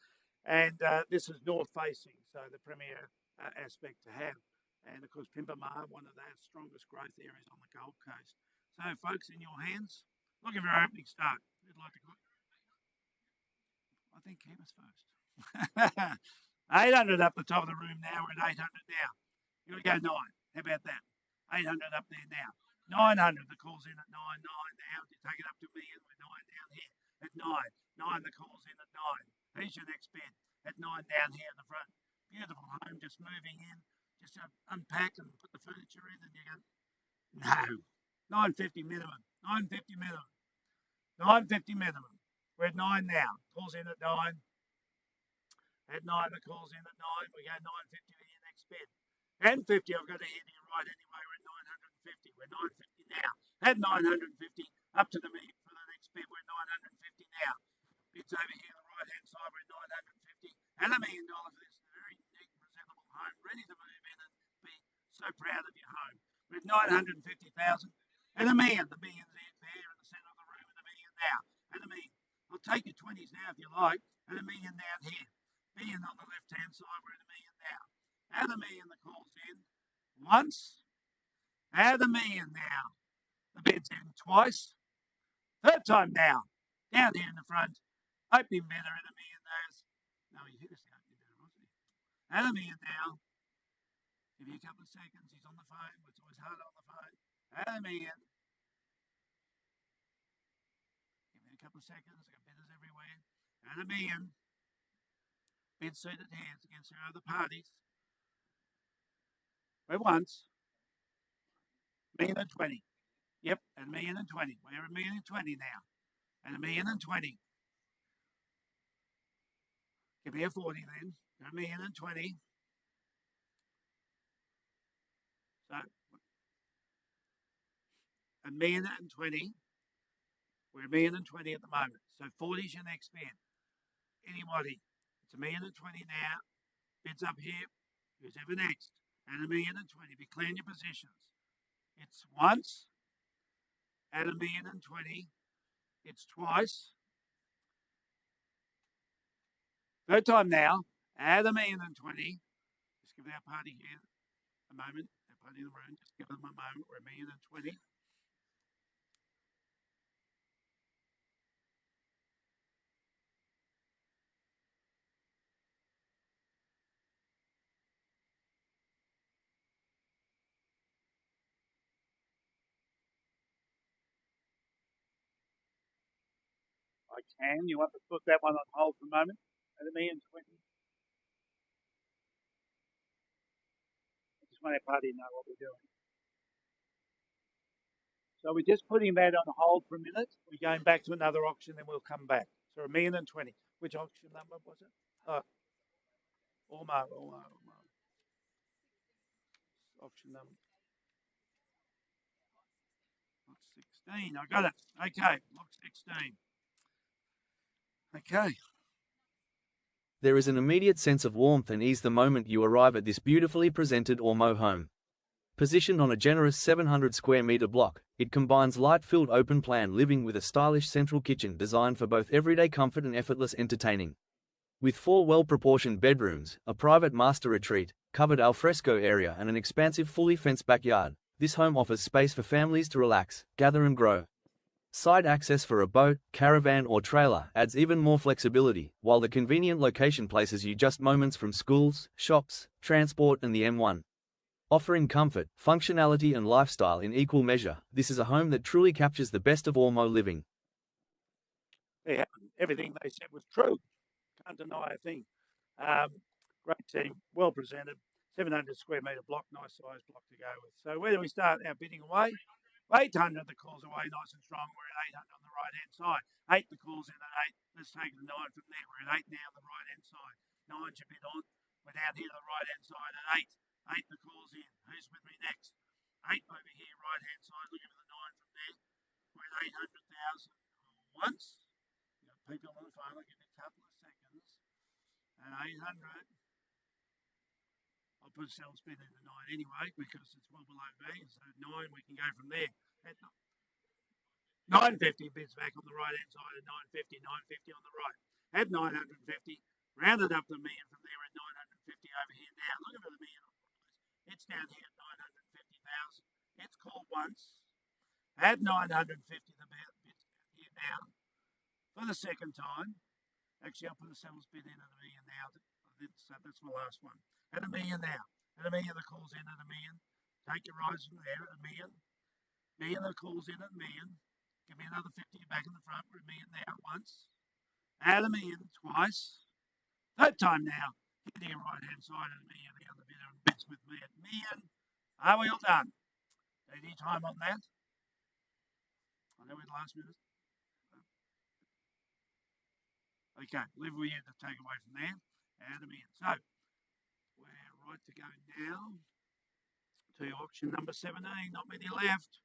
and this is north facing, so the premier aspect to have. And of course, Pimpama, one of the strongest growth areas on the Gold Coast. So, folks, in your hands, looking for our opening start. Who'd like to I think Kev is first. 800 up the top of the room now. We're at 800 now. You've got to go 9. How about that? 800 up there now. 900. The call's in at 9. 9 now. You take it up to a million. We're 9 down here at 9. 9. The call's in at 9. Who's your next bid? At 9 down here in the front. Beautiful home. Just moving in. Just unpack and put the furniture in, and you go, no. 950 minimum. 950 minimum. 950 minimum. We're at 9 now. Calls in at 9. At 9, the call's in at 9. We go 950 for your next bid. And 50, I've got to hear to your right anyway. We're at 950. We're 950 now. At 950, up to the million for the next bid. We're 950 now. Bids over here on the right-hand side. We're at 950. And $1 million for this very neat, presentable home. Ready to move in and be so proud of your home. We're at 950,000. And $1 million. The million's there in the centre of the room. And $1 million now. And $1 million. I'll take your 20s now if you like. And $1 million down here. $1 million on the left-hand side. We're at $1 million now. Add $1 million. The call's in once. Add $1 million now. The bid's in twice. Third time now. Down here in the front. Opening better at $1 million. No, he hit us the opening better, wasn't he? Add $1 million now. Give you a couple of seconds. He's on the phone. It's always hard on the phone. Add $1 million. Give me a couple of seconds. I've got bidders everywhere. Add $1 million. Bid suited hands against our other parties. We're once. $1 million and 20. Yep, and $1 million and 20. We're $1 million and 20 now. And $1 million and 20. Give me a 40 then. $1 million and 20. So $1 million and 20. We're $1 million and 20 at the moment. So 40 is your next bid. Anybody? It's $1 million and 20 now. Bids up here. Who's ever next? And $1 million and 20. Be clear in your positions. It's once. At $1 million and 20. It's twice. Third time now. Add $1 million and 20. Just give our party here a moment. Our party in the room. Just give them a moment. We're $1 million and 20. I can. You want to put that one on hold for a moment? At $1 million and 20. I just want our party to know what we're doing. So we're just putting that on hold for a minute. We're going back to another auction, then we'll come back. So $1 million and 20. Which auction number was it? Oh, Ormo. Auction number. Lot 16. I got it. Okay, lot 16. Okay. There is an immediate sense of warmth and ease the moment you arrive at this beautifully presented Ormo home. Positioned on a generous 700 square meter block, it combines light-filled open-plan living with a stylish central kitchen designed for both everyday comfort and effortless entertaining. With 4 well-proportioned bedrooms, a private master retreat, covered alfresco area and an expansive fully fenced backyard, this home offers space for families to relax, gather and grow. Side access for a boat, caravan or trailer adds even more flexibility, while the convenient location places you just moments from schools, shops, transport and the M1. Offering comfort, functionality and lifestyle in equal measure, this is a home that truly captures the best of Ormo living. Yeah, everything they said was true. Can't deny a thing. Great team, well presented, 700 square metre block, nice size block to go with. So where do we start our bidding away? 800, the call's away nice and strong. We're at 800 on the right-hand side. 8, the call's in at 8. Let's take the 9 from there. We're at 8 now on the right-hand side. 9's your bid on. We're down here on the right-hand side at 8. 8, the call's in. Who's with me next? 8 over here, right-hand side. Looking for the 9 from there. We're at 800,000 once. You've got people on the phone. I'll give you a couple of seconds. At 800. I'll put a sales bid in the 9 anyway because it's well below me. So 9, we can go from there. At 950 bids back on the right hand side at 950, 950 on the right. At 950, rounded up the million from there at 950 over here now. Looking for the million on price. It's down here at 950,000. It's called once. at $950 the bid here now for the second time. Actually, I'll put a seller's bid in at $1 million now. That's my last one. At $1 million now. At $1 million, the call's in at $1 million. Take your rise from there at $1 million. $1 million, the call's in at $1 million. Give me another 50 back in the front. We're $1 million now once. At $1 million twice. Third time now. Hit the right-hand side at $1 million. The other bidder bids with me at $1 million. Are we all done? Any time on that? I know we're the last minute. Okay, leave with you to take away from there. Add them in. So, we're right to go now to auction number 17. Not many left.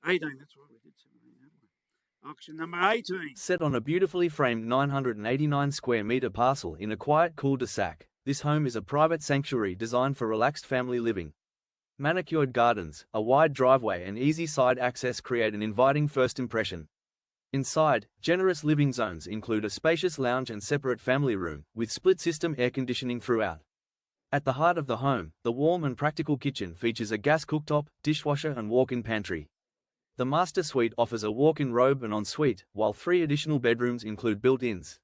18, that's right, we did 17, haven't we? Auction number 18. Set on a beautifully framed 989 square metre parcel in a quiet cul-de-sac, this home is a private sanctuary designed for relaxed family living. Manicured gardens, a wide driveway and easy side access create an inviting first impression. Inside, generous living zones include a spacious lounge and separate family room, with split-system air conditioning throughout. At the heart of the home, the warm and practical kitchen features a gas cooktop, dishwasher and walk-in pantry. The master suite offers a walk-in robe and ensuite, while 3 additional bedrooms include built-ins.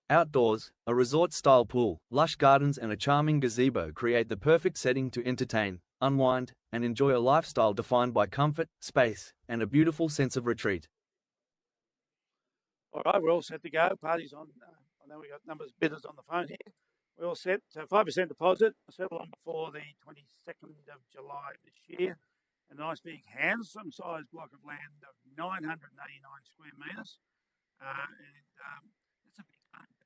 Outdoors, a resort-style pool, lush gardens and a charming gazebo create the perfect setting to entertain, unwind, and enjoy a lifestyle defined by comfort, space, and a beautiful sense of retreat. All right, we're all set to go. Party's on. I know we got bidders on the phone here. We're all set. So 5% deposit. I settled on before the 22nd of July this year. A nice big handsome sized block of land of 989 square metres. It's a big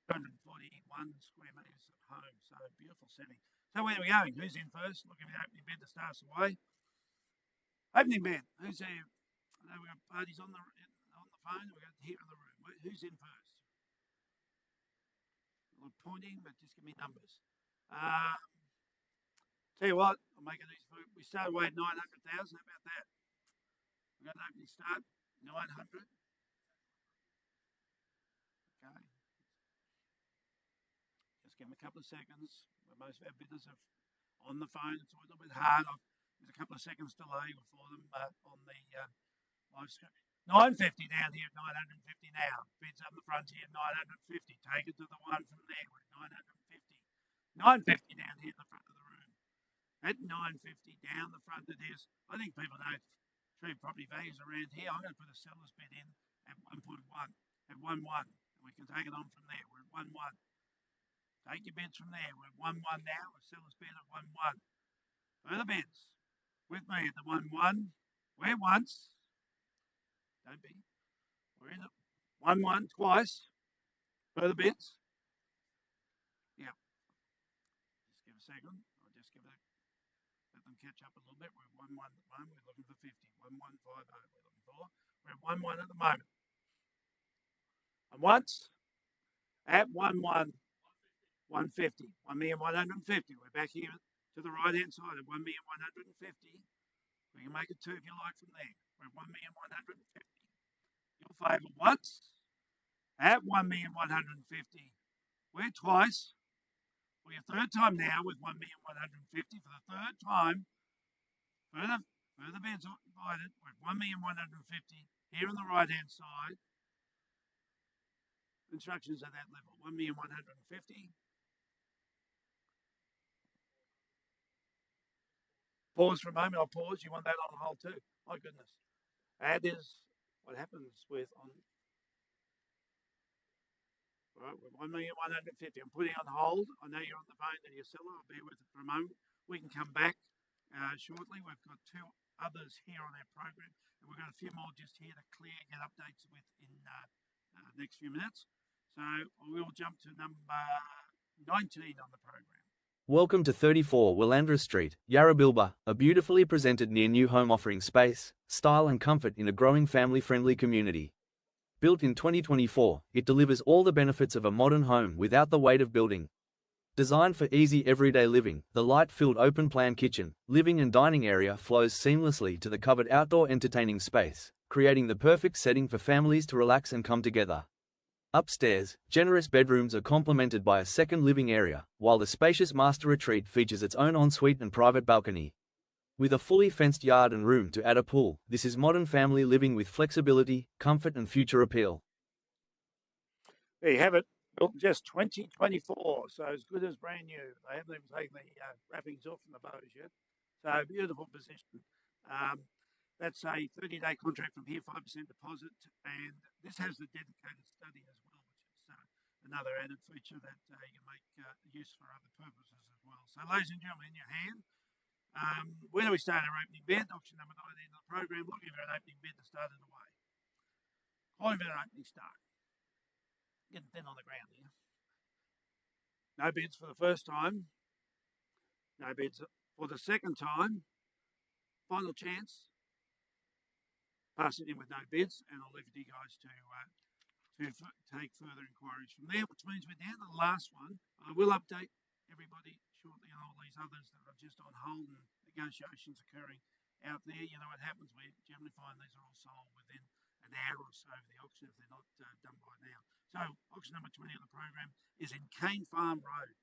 241 square metres of home. So beautiful setting. So where are we going? Who's in first? Looking at the opening bid to start us away. Opening bid. Who's there? I know we've got parties on the phone. We've got here in the room. Who's in first? I'm not pointing, but just give me numbers. Tell you what, I'll make it easy for you. We started away at 900,000. How about that? We've got an opening start, 900. Okay. Just give them a couple of seconds. Most of our bidders are on the phone. It's a little bit hard. There's a couple of seconds delay for them on the live stream. 950 down here at 950 now. Bids up the front here, 950. Take it to the one from there. We're at 950. 950 down here in the front of the room. At 950 down the front it is. I think people know true property values around here. I'm going to put a seller's bid in at 1.1. At 1.1. And we can take it on from there. We're at 1.1. Take your bids from there. We're at 1.1 now. A seller's bid at 1.1. Further bids. With me at the 1.1. We're once. Don't be. We're in it. 1.1 twice. Further bids. Yeah. Just give a second. I'll just give it. Let them catch up a little bit. We're at 1.1 at the moment. We're looking for 50. 1.150 we're looking for. We're at 1.1 at the moment. And once at 1.1 150. 1,150,000. We're back here to the right hand side at 1,150,000. We can make it 2 if you like from there. We're at 1,150,000. Your favour once at 1,150,000. We're twice. For your third time now with 1,150,000 for the third time. Further bids provided. We're at 1,150,000 here on the right hand side. Instructions at that level. 1,150,000. Pause for a moment. I'll pause. You want that on hold too? My goodness. That is what happens with on. Right, we're 1,150,000. I'm putting on hold. I know you're on the phone to your seller. I'll be with it for a moment. We can come back shortly. We've got 2 others here on our program, and we've got a few more just here to clear, get updates with in the next few minutes. So we'll jump to number 19 on the program. Welcome to 34 Willandra Street, Yarrabilba, a beautifully presented near new home offering space, style and comfort in a growing family-friendly community. Built in 2024, it delivers all the benefits of a modern home without the weight of building. Designed for easy everyday living, the light-filled open-plan kitchen, living and dining area flows seamlessly to the covered outdoor entertaining space, creating the perfect setting for families to relax and come together. Upstairs, generous bedrooms are complemented by a second living area, while the spacious master retreat features its own ensuite and private balcony. With a fully fenced yard and room to add a pool, this is modern family living with flexibility, comfort and future appeal. There you have it. Built in just 2024, so as good as brand new. They haven't even taken the wrappings off from the bows yet. So beautiful position. That's a 30-day contract from here, 5% deposit, and this has the dedicated study as well, which is another added feature that you can make use for other purposes as well. So, ladies and gentlemen, in your hand, where do we start our opening bid? Auction number 19 of the program, looking for an opening bid to start it away. Calling for an opening start. Getting thin on the ground here. No bids for the first time. No bids for the second time. Final chance. Pass it in with no bids, and I'll leave it to you guys to take further inquiries from there, which means we're down to the last one. I will update everybody shortly on all these others that are just on hold and negotiations occurring out there. You know what happens? We generally find these are all sold within an hour or so of the auction if they're not done by now. So, auction number 20 of the program is in Cane Farm Road.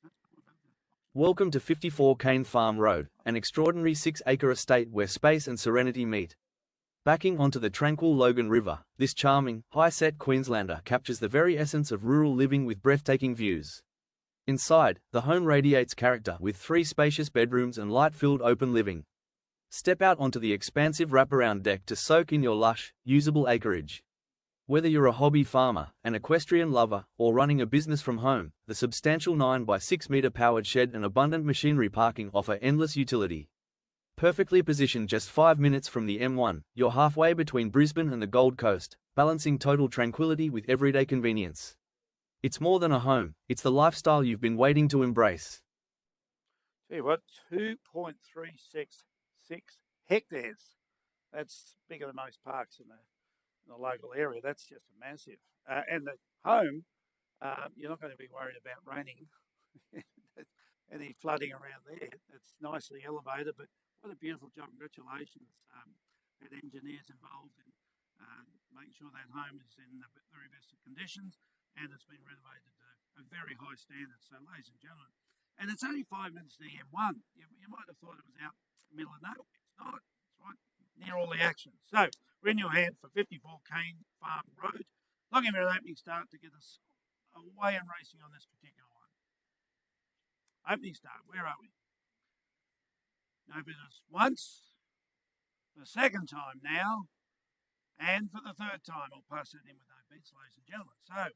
Welcome to 54 Cane Farm Road, an extraordinary 6-acre estate where space and serenity meet. Backing onto the tranquil Logan River, this charming, high-set Queenslander captures the very essence of rural living with breathtaking views. Inside, the home radiates character with 3 spacious bedrooms and light-filled open living. Step out onto the expansive wraparound deck to soak in your lush, usable acreage. Whether you're a hobby farmer, an equestrian lover, or running a business from home, the substantial 9 by 6 meter powered shed and abundant machinery parking offer endless utility. Perfectly positioned just 5 minutes from the M1, you're halfway between Brisbane and the Gold Coast, balancing total tranquility with everyday convenience. It's more than a home, it's the lifestyle you've been waiting to embrace. Tell you what, 2.366 hectares. That's bigger than most parks in the local area. That's just massive. And the home, you're not going to be worried about raining, any flooding around there. It's nicely elevated, but what a beautiful job. Congratulations. Had engineers involved in making sure that home is in the very best of conditions, and it's been renovated to a very high standard. So, ladies and gentlemen, and it's only 5 minutes to the M1. You might have thought it was out in the middle of nowhere. It's not. It's right near all the action. So, we're in your hand for 54 Cane Farm Road. Looking for an opening start to get us away and racing on this particular one. Opening start, where are we? No bidders once, for the second time now, and for the third time. I'll pass it in with no bids, ladies and gentlemen. So,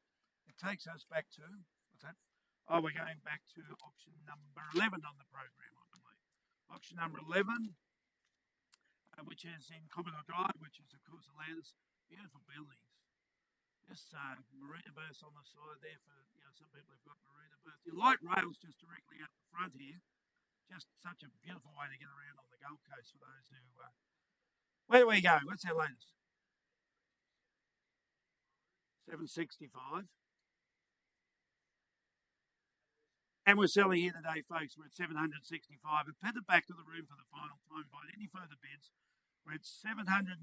it takes us back to, what's that? Oh, we're going back to auction number 11 on the program, I believe. Auction number 11, which is in Commodore Drive, which is, of course, Atlantis. Beautiful buildings. Just marina berths on the side there for, some people have got marina berths. Your light rail's just directly out the front here. Just such a beautiful way to get around on the Gold Coast for those who... where do we go? What's our latest? 765. And we're selling here today, folks. We're at 765. I've put it back to the room for the final time. By any further bids, we're at 765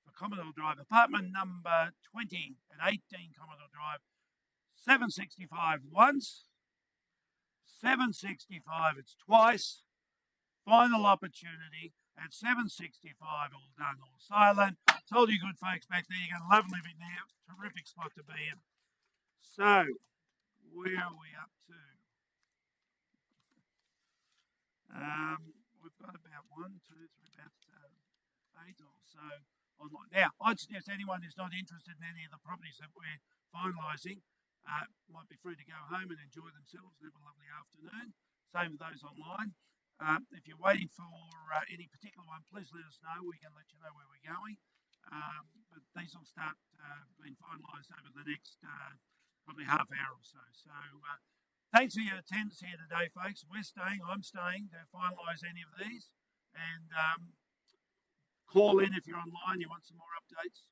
for Commodore Drive. Apartment number 20 at 18 Commodore Drive. 765 once. 765, it's twice. Final opportunity at 765, all done, all silent. Told you good folks back there, you're going to love living there. Terrific spot to be in. So, where are we up to? We've got about 1, 2, 3, about 8 or so online. Now, I'd suggest anyone who's not interested in any of the properties that we're finalising might be free to go home and enjoy themselves and have a lovely afternoon. Same with those online. If you're waiting for any particular one, please let us know. We can let you know where we're going. But these will start being finalised over the next probably half hour or so. So thanks for your attendance here today, folks. We're staying, I'm staying to finalise any of these. And call in if you're online, you want some more updates.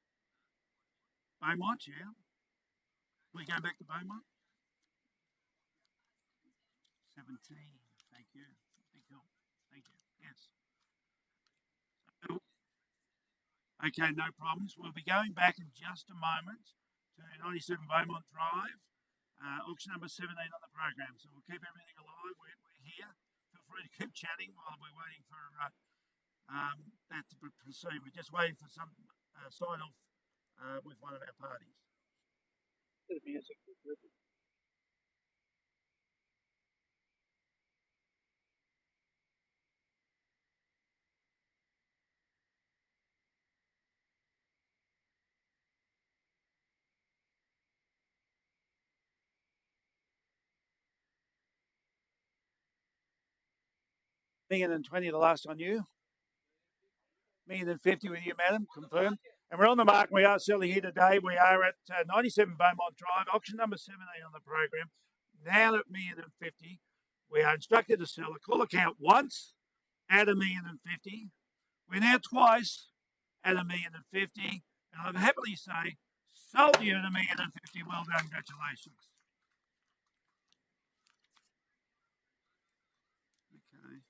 Beaumont, yeah. We go back to Beaumont. 17. Thank you. Big help. Thank you. Yes. Okay, no problems. We'll be going back in just a moment to 97 Beaumont Drive, auction number 17 on the program. So we'll keep everything alive. We're here. Feel free to keep chatting while we're waiting for that to proceed. We're just waiting for some sign off with one of our parties. The music is really. $1,020,000 the last on you. $1,050,000 with you, madam, confirmed. And we're on the mark. We are selling here today. We are at 97 Beaumont Drive, auction number 17 on the program. Now at $1,050,000. We are instructed to sell a call account once at $1,050,000. We're now twice at $1,050,000. And I'm happily say, sold you at $1,050,000. Well done, congratulations. Okay.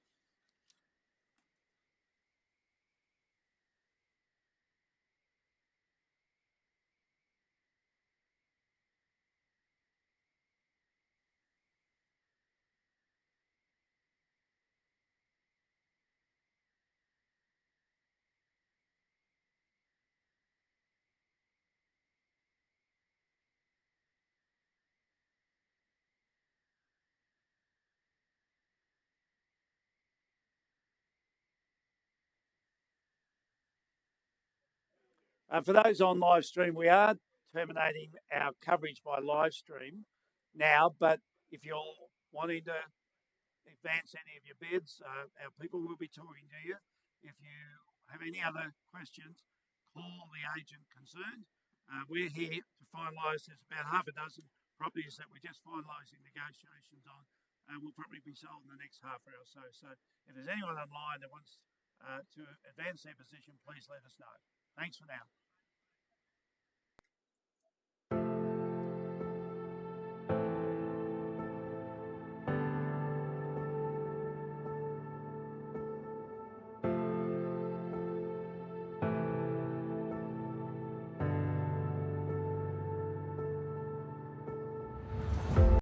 For those on live stream, we are terminating our coverage by live stream now, but if you're wanting to advance any of your bids, our people will be talking to you. If you have any other questions, call the agent concerned. We're here to finalise. There's about half a dozen properties that we're just finalising negotiations on. Will probably be sold in the next half hour or so. So if there's anyone online that wants to advance their position, please let us know. Thanks for now.